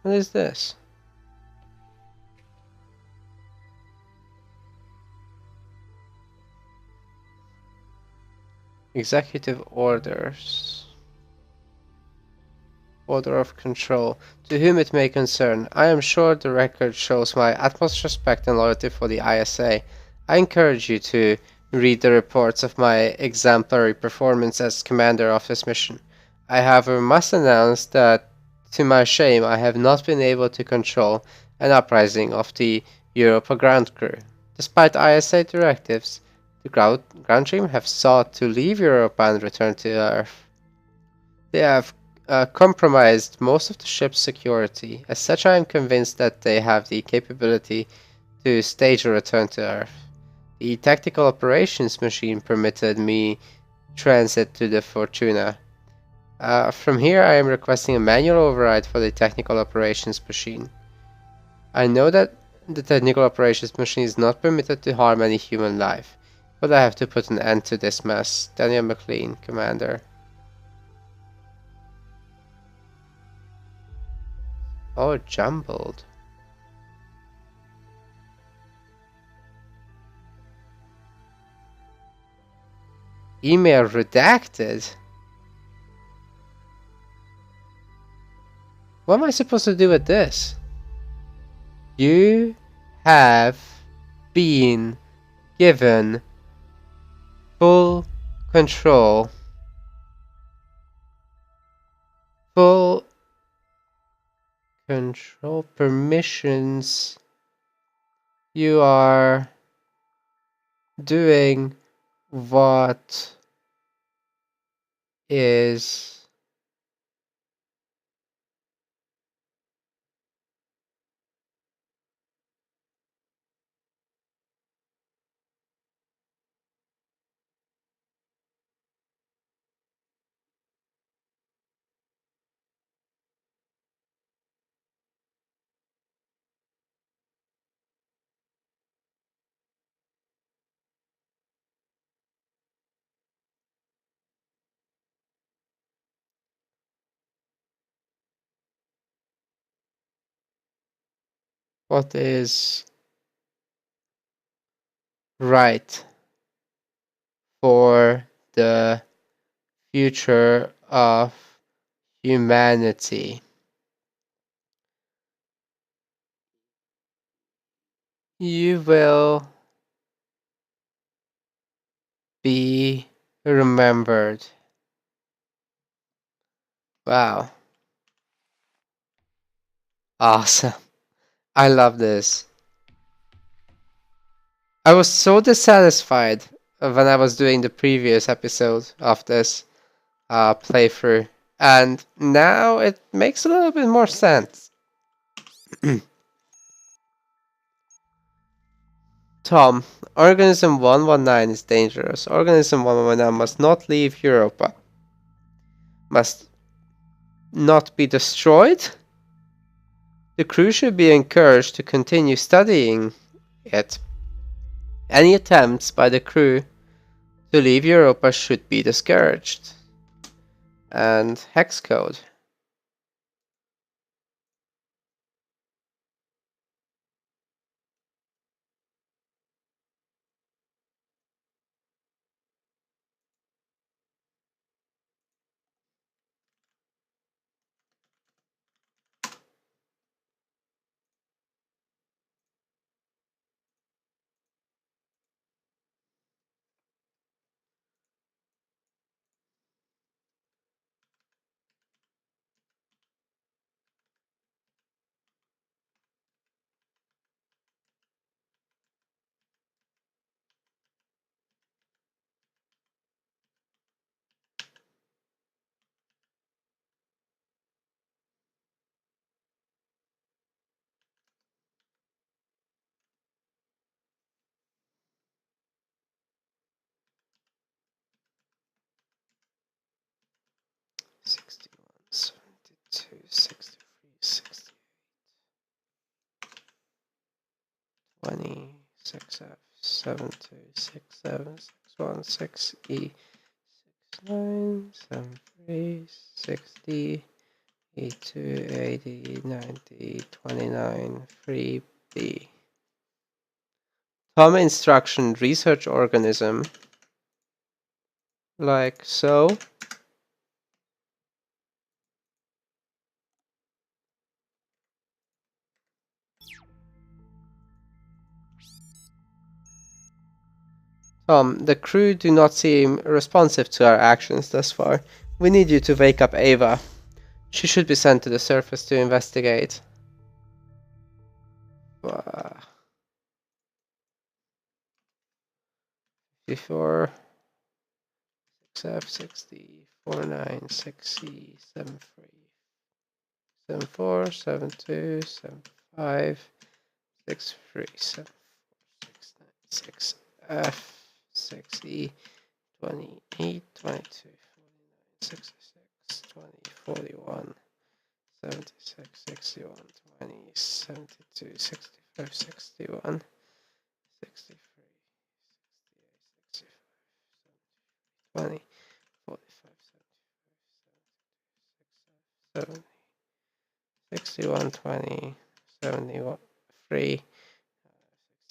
What is this? Executive orders. Order of control. To whom it may concern, I am sure the record shows my utmost respect and loyalty for the ISA. I encourage you to read the reports of my exemplary performance as commander of this mission. I, however, must announce that, to my shame, I have not been able to control an uprising of the Europa ground crew. Despite ISA directives, the ground team have sought to leave Europa and return to Earth. They have compromised most of the ship's security. As such, I am convinced that they have the capability to stage a return to Earth. The tactical operations machine permitted me transit to the Fortuna. From here, I am requesting a manual override for the technical operations machine. I know that the technical operations machine is not permitted to harm any human life, but I have to put an end to this mess. Daniel McLean, Commander. Oh, jumbled. Email redacted? What am I supposed to do with this? You have been given full control. Full control permissions. You are doing what is what is right for the future of humanity. You will be remembered. Wow. Awesome. I love this. I was so dissatisfied when I was doing the previous episode of this playthrough, and now it makes a little bit more sense. Tom, Organism 119 is dangerous. Organism 119 must not leave Europa. Must not be destroyed? The crew should be encouraged to continue studying it. Any attempts by the crew to leave Europa should be discouraged. And hex code. 20, 6F, 72, 67, 61, 6E, 69, 73, 60, E2, 80, 90, 29, 3B. Common instruction, research organism, like so. The crew do not seem responsive to our actions thus far. We need you to wake up Ava. She should be sent to the surface to investigate. Before 6F, 60, 49, 6C, 73, 74, 72, 75, 63, 74, 69, 6F, 6E, 28, 22, 49, 66, 20, 41, 76, 61, 20, 72, 65, 61, 63, 68, 65, 20, 45, 70, 61, 20, 71, 3,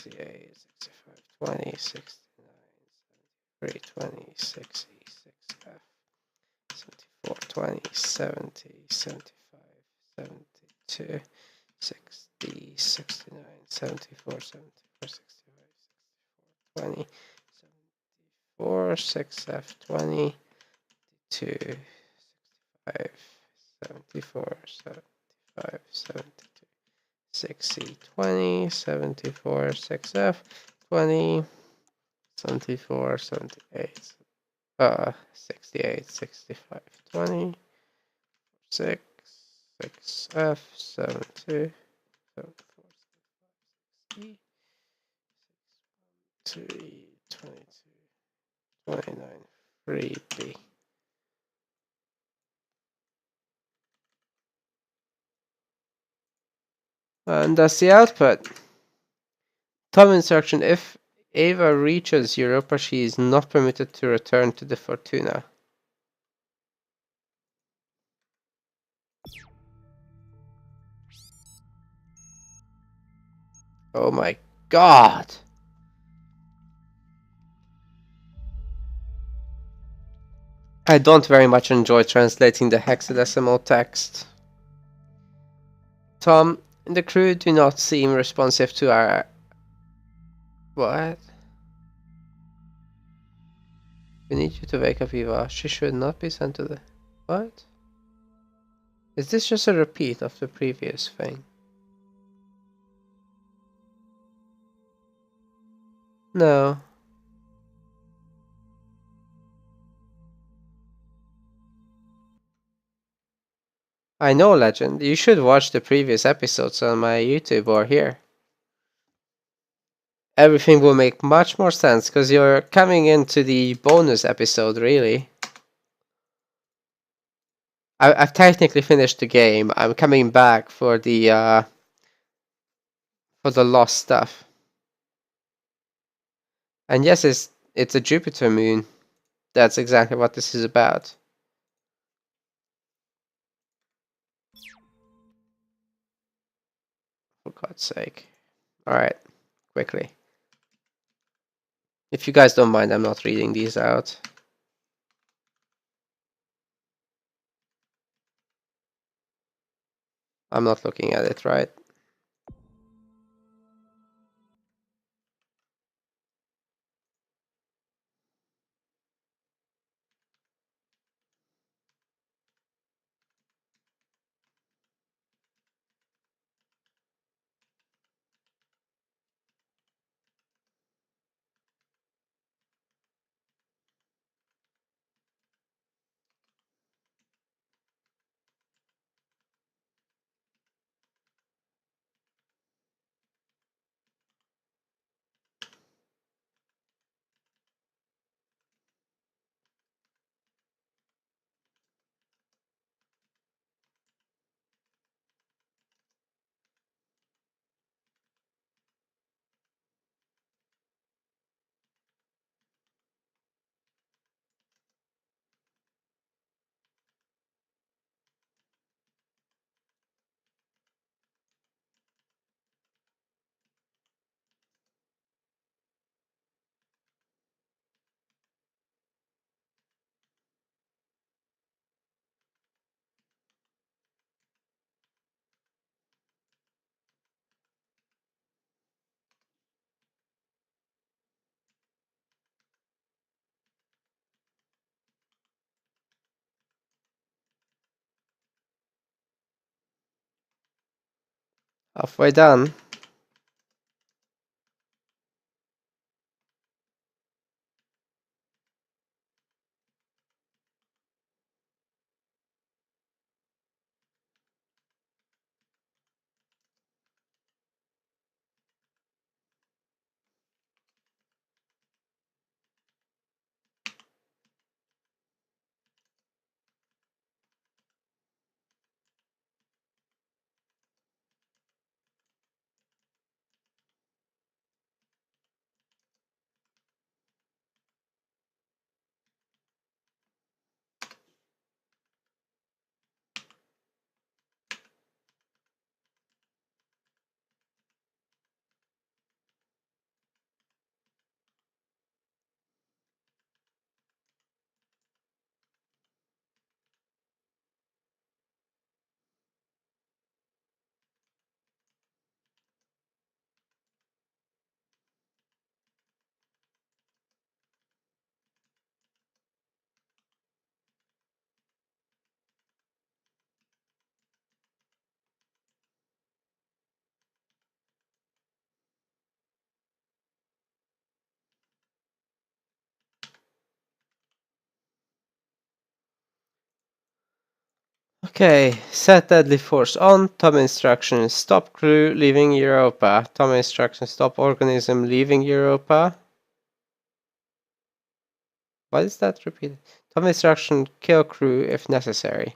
68, 65, 20, 69, 73, 20, 60, 6F, 74, 20, 70, 75, 72, 60, 69, 74, 74, 65, 20, 74, 6F, 20, 2, 65, 74, 75, 72, 60, 20, 74, 6F, 20, 74, 78, 68, 65, 20, 6, 6F, 72, 74, 60, 3, 22, 29, 3B. And that's the output. Thumb instruction: if Ava reaches Europa, she is not permitted to return to the Fortuna. Oh my god! I don't very much enjoy translating the hexadecimal text. Tom, the crew do not seem responsive to our... What? We need you to wake up Eva. She should not be sent to the... What? Is this just a repeat of the previous thing? No. I know, Legend. You should watch the previous episodes on my YouTube or here. Everything will make much more sense because you're coming into the bonus episode, really. I've technically finished the game. I'm coming back for the lost stuff. And yes, it's a Jupiter moon. That's exactly what this is about. For God's sake. Alright, quickly. If you guys don't mind, I'm not reading these out. I'm not looking at it, right? Halfway done. Okay, set deadly force on. Tom instructions: stop crew leaving Europa. Tom instructions: stop organism leaving Europa. Why is that repeated? Tom instruction: kill crew if necessary.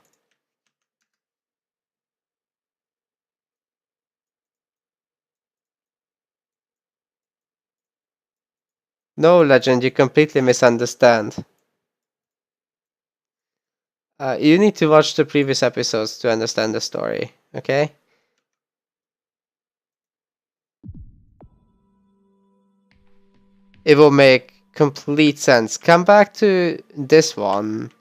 No, Legend, you completely misunderstand. You need to watch the previous episodes to understand the story, okay? It will make complete sense. Come back to this one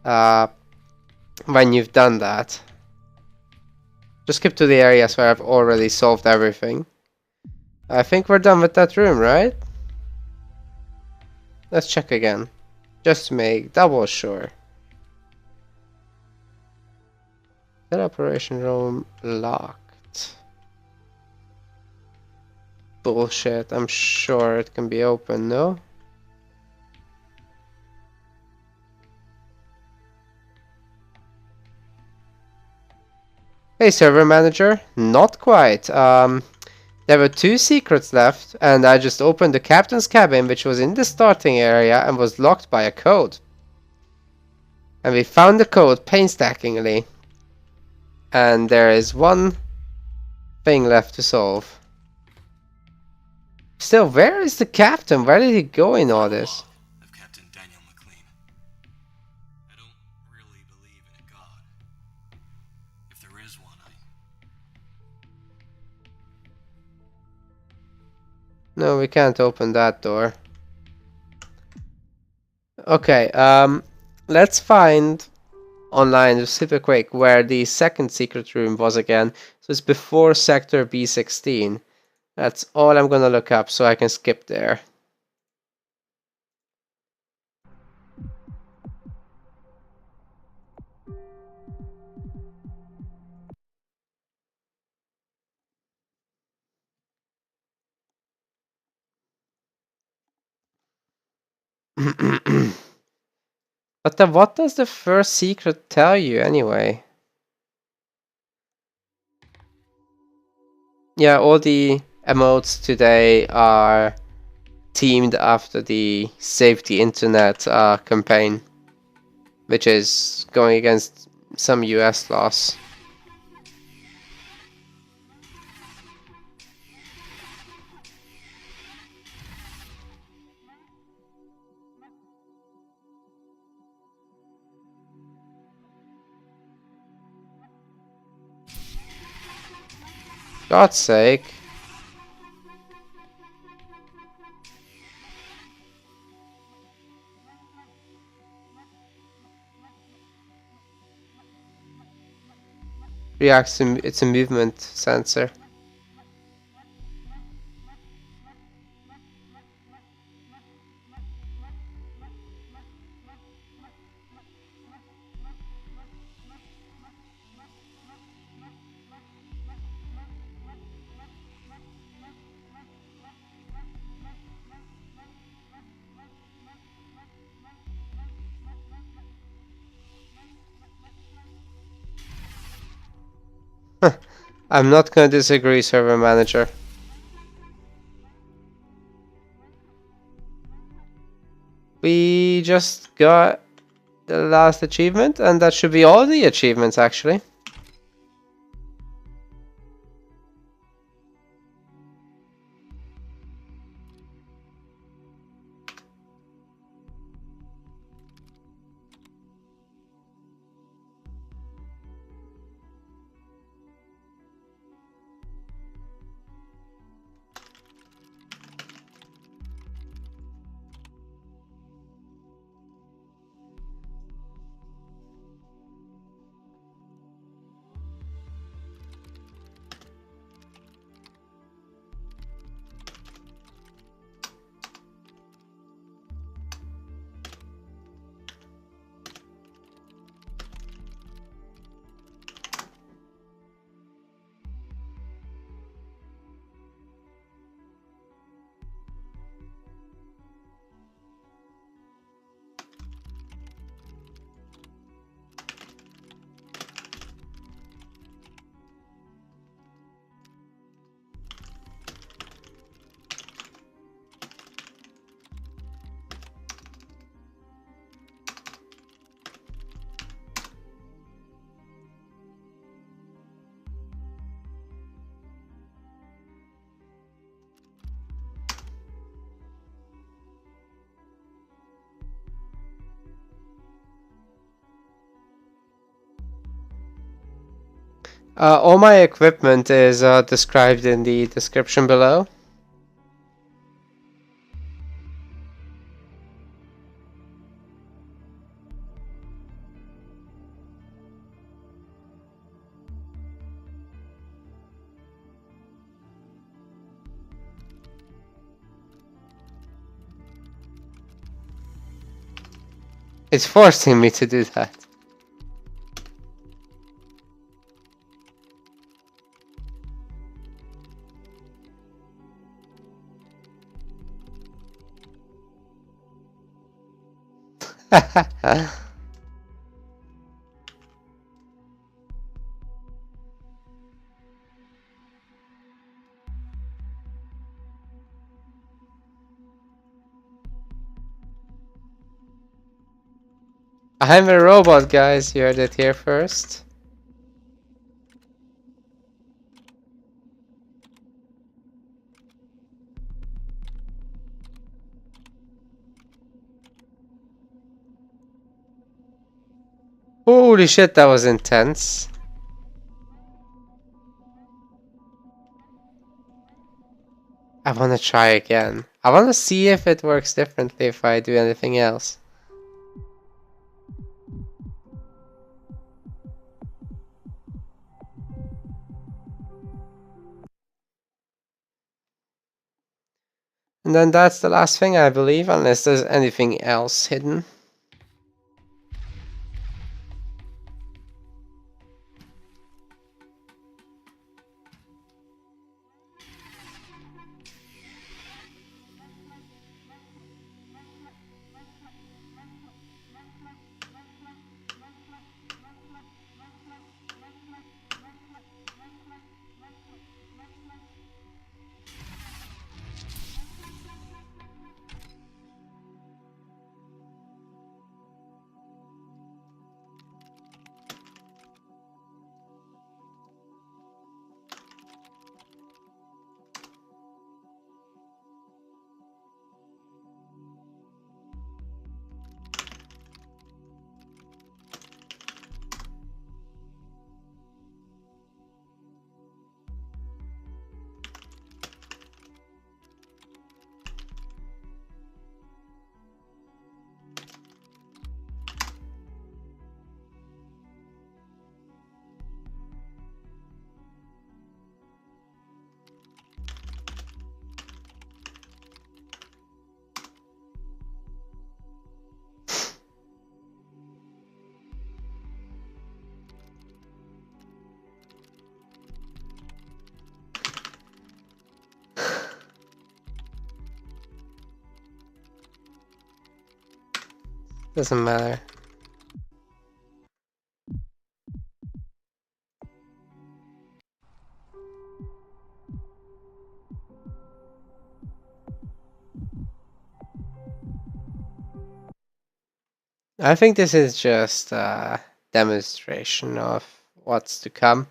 when you've done that. Just skip to the areas where I've already solved everything. I think we're done with that room, right? Let's check again. Just to make double sure. That operation room locked. Bullshit, I'm sure it can be open, no? Hey, server manager. Not quite. There were 2 secrets left, and I just opened the captain's cabin, which was in the starting area and was locked by a code. And we found the code painstakingly. And there is one thing left to solve. Still, where is the captain? Where did he go in all this? Of Captain Daniel McLean. I don't really believe in a god. If there is one, No, we can't open that door. Okay, let's find online just super quick where the second secret room was again. So it's before sector B16. That's all I'm gonna look up so I can skip there. But then what does the first secret tell you anyway? Yeah, all the emotes today are themed after the Save the Internet campaign, which is going against some US laws. God's sake. Reacts to it's a movement sensor. I'm not gonna disagree, server manager. We just got the last achievement, and that should be all the achievements, actually. All my equipment is described in the description below. It's forcing me to do that. I'm a robot, guys. You heard it here first. Holy shit, that was intense. I want to try again. I want to see if it works differently if I do anything else. And then that's the last thing, I believe, unless there's anything else hidden. Doesn't matter. I think this is just a demonstration of what's to come.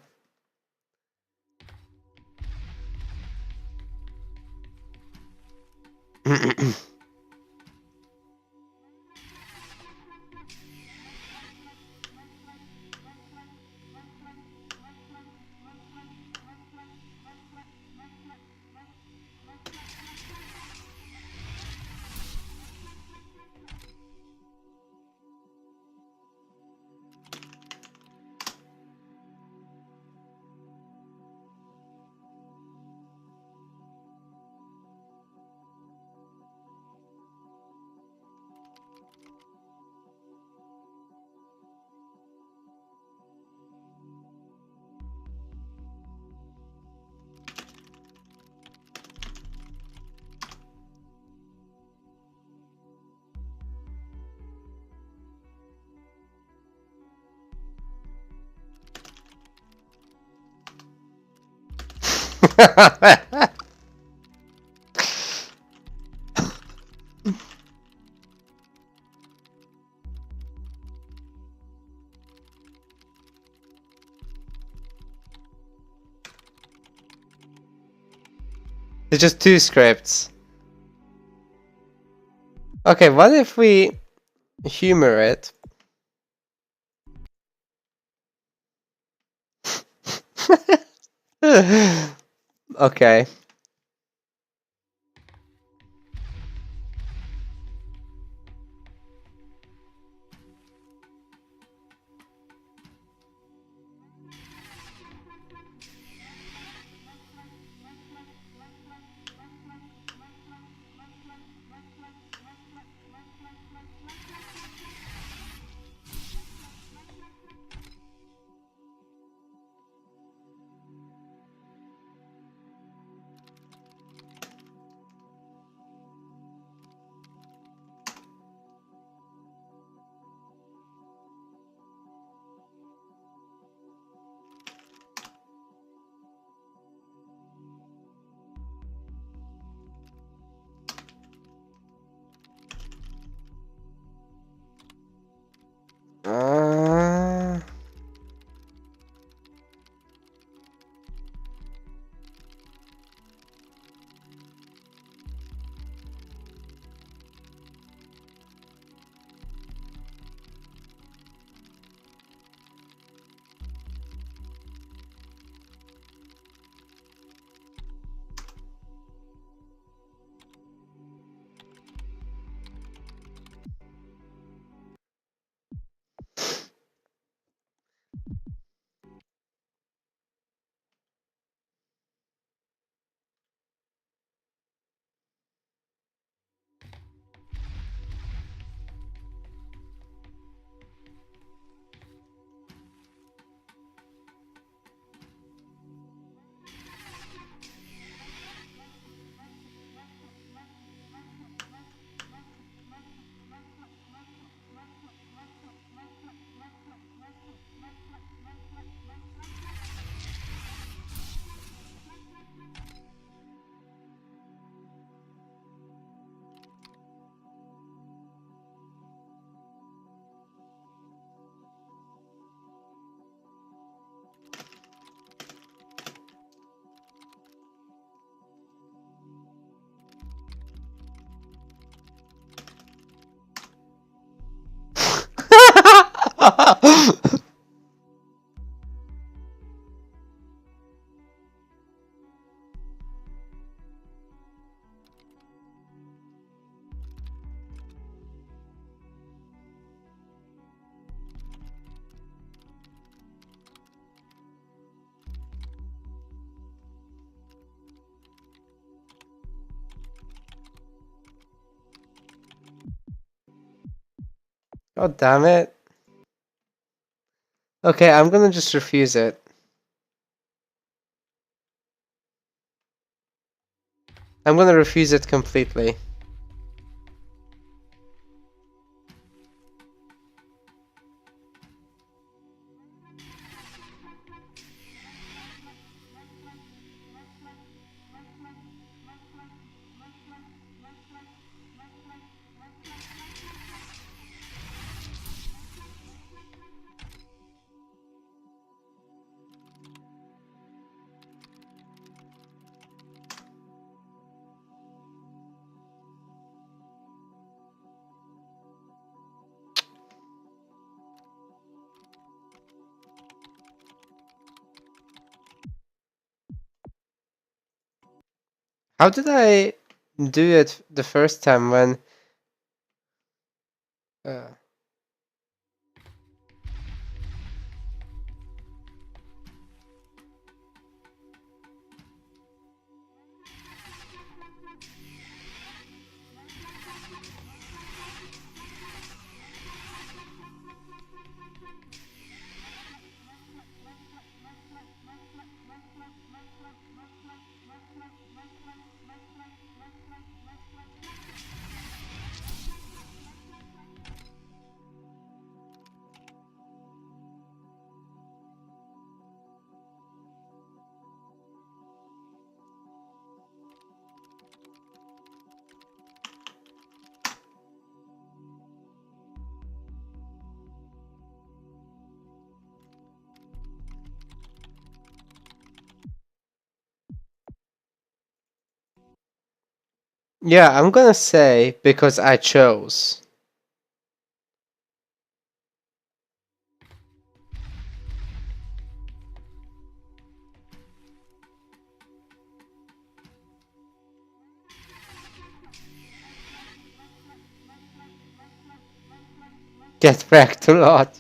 It's just two scripts. Okay, what if we humor it? Okay. Uh... God damn it. Okay, I'm gonna just refuse it. I'm gonna refuse it completely. How did I do it the first time when... Yeah, I'm gonna say because I chose. Get wrecked a lot.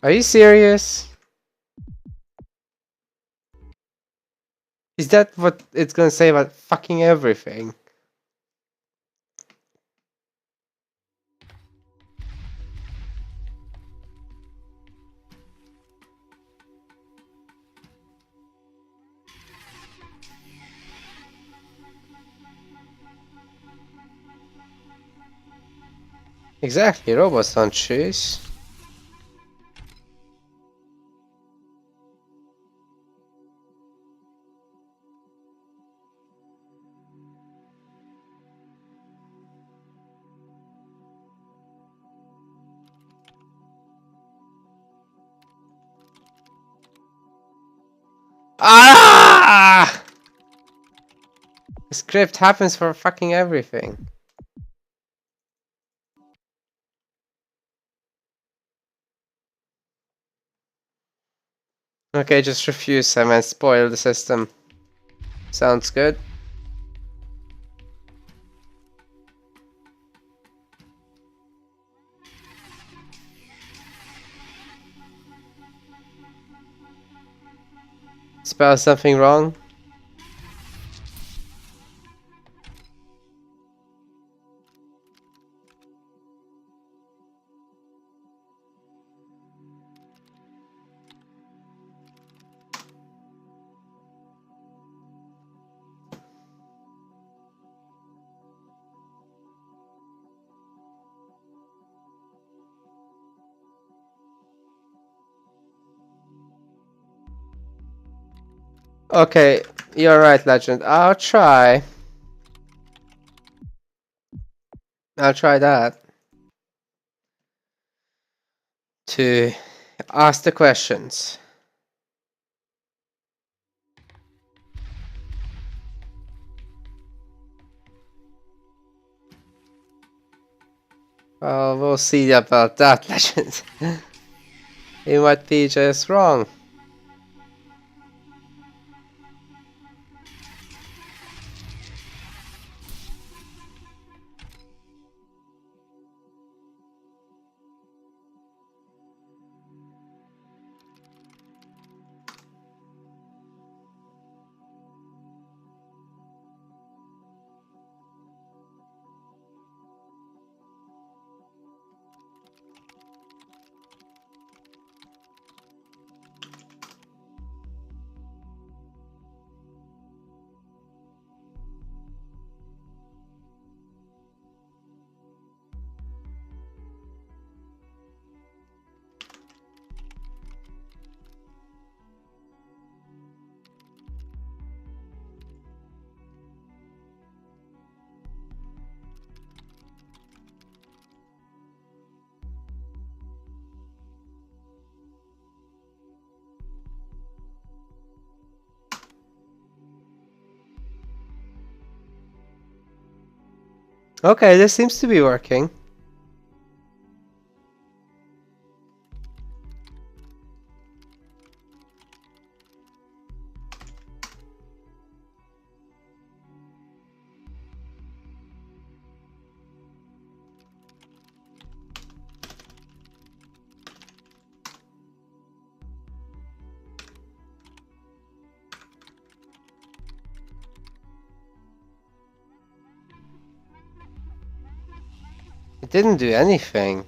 Are you serious? Is that what it's gonna say about fucking everything? Exactly, robots don't choose. Ah! The script happens for fucking everything. Okay, just refuse them and spoil the system. Sounds good. Spell something wrong? Okay, you're right, Legend. I'll try. I'll try that. To ask the questions. Well, we'll see about that, Legend. You might be just wrong. Okay, this seems to be working. It didn't do anything.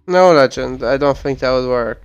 No, Legend, I don't think that would work.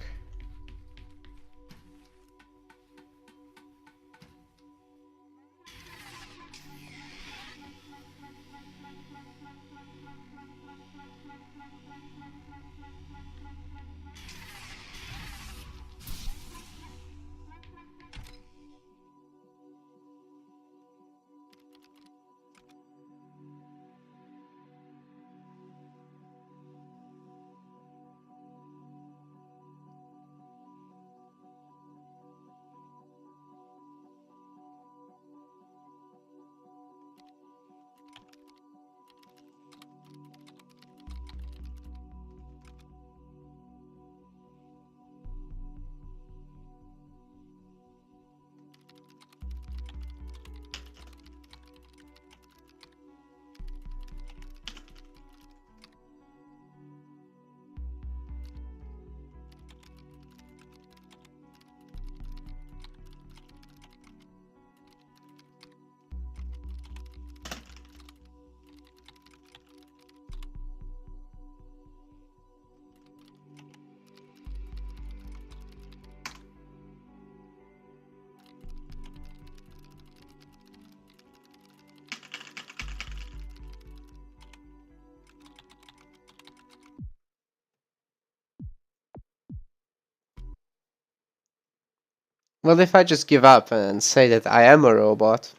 Well, if I just give up and say that I am a robot.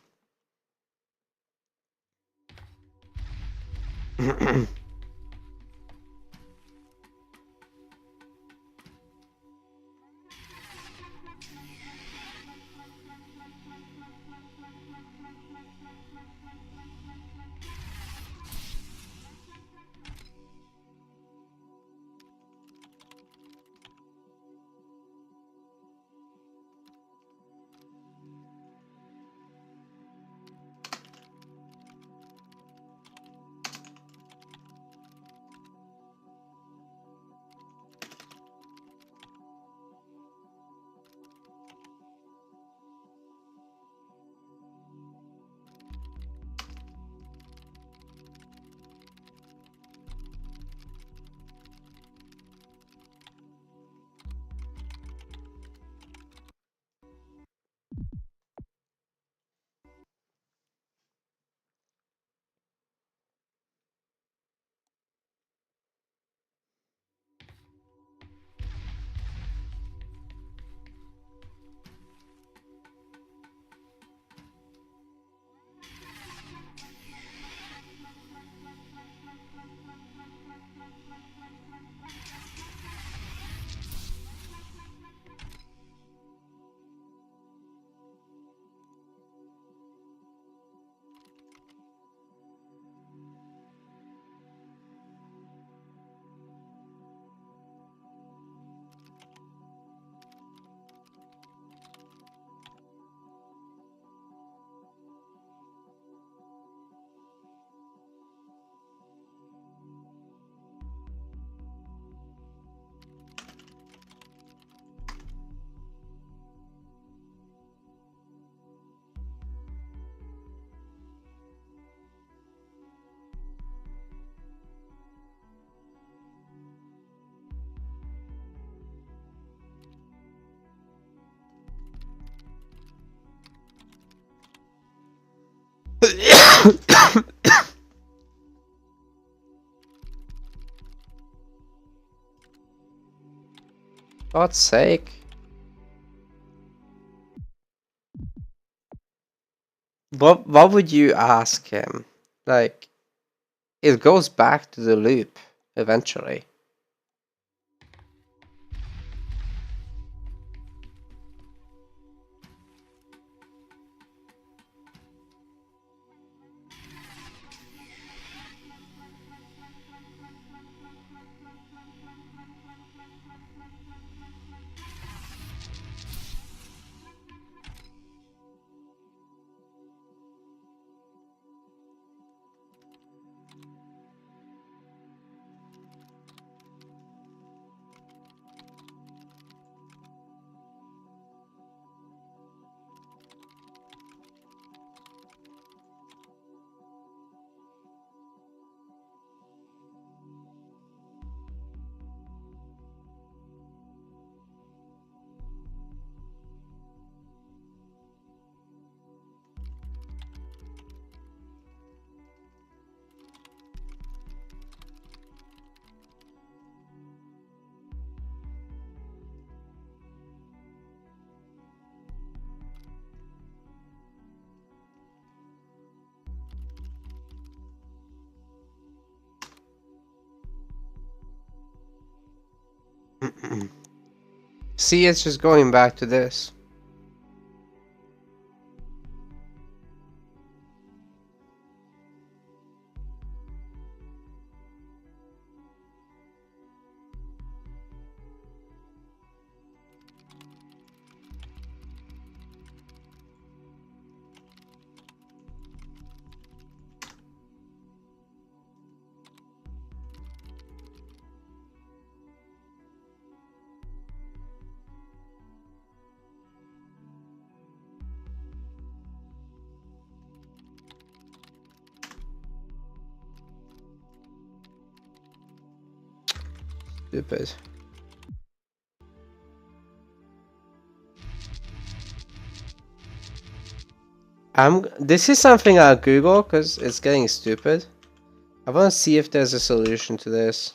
God's sake. What would you ask him? Like, it goes back to the loop eventually. See, it's just going back to this. Stupid. This is something I'll Google because it's getting stupid. I want to see if there's a solution to this.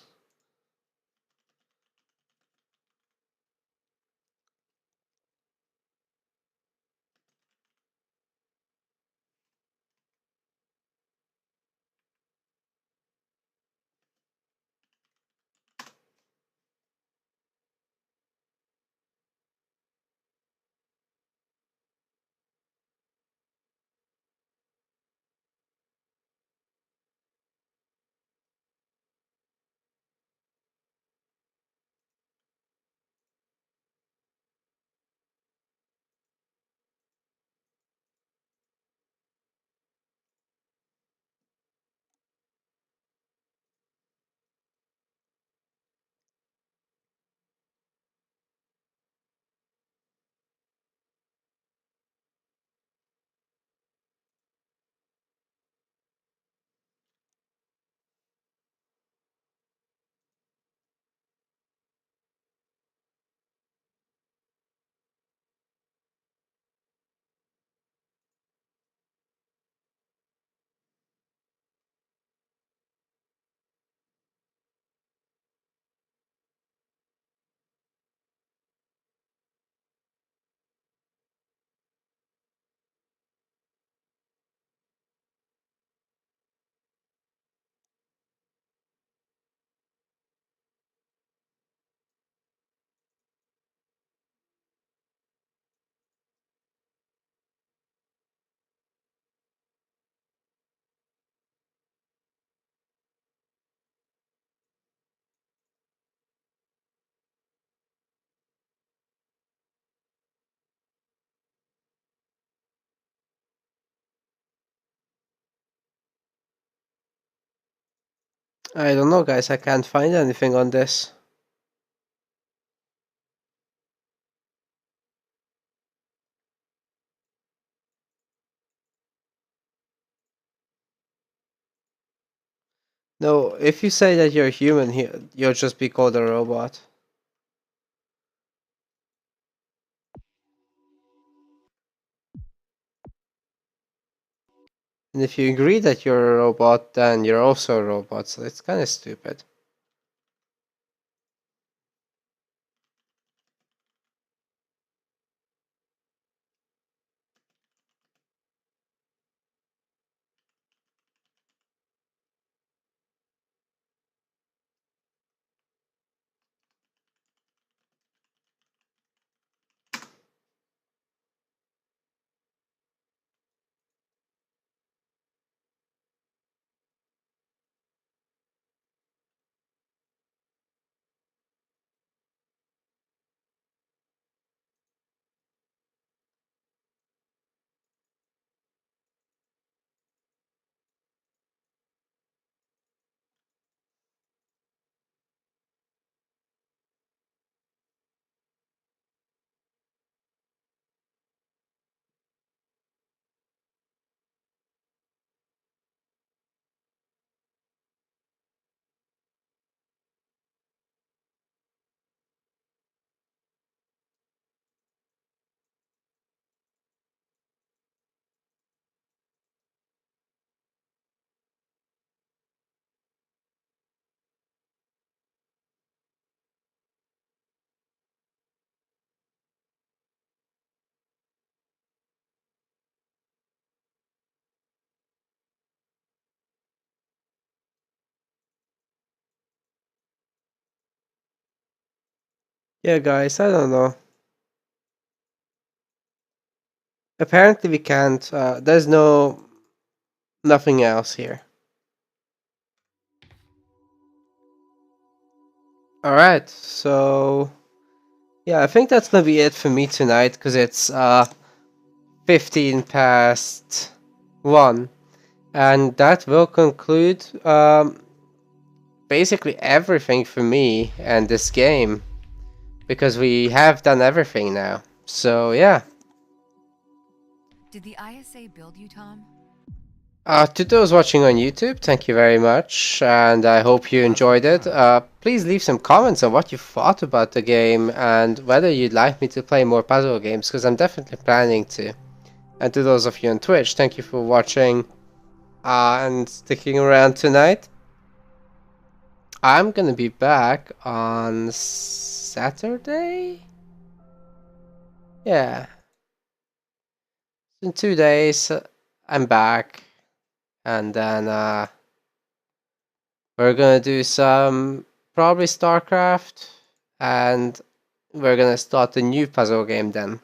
I don't know, guys. I can't find anything on this. No, if you say that you're human here, you'll just be called a robot. And if you agree that you're a robot, then you're also a robot, so it's kind of stupid. Yeah, guys, I don't know. Apparently we can't. There's nothing else here. Alright, so yeah, I think that's gonna be it for me tonight because it's 15 past 1. And that will conclude basically everything for me and this game. Because we have done everything now. So yeah. Did the ISA build you, Tom? To those watching on YouTube, thank you very much, and I hope you enjoyed it. Please leave some comments on what you thought about the game and whether you'd like me to play more puzzle games, because I'm definitely planning to. And to those of you on Twitch, thank you for watching and sticking around tonight. I'm gonna be back on Saturday? Yeah. In 2 days, I'm back. And then we're gonna do some probably StarCraft, and we're gonna start a new puzzle game then.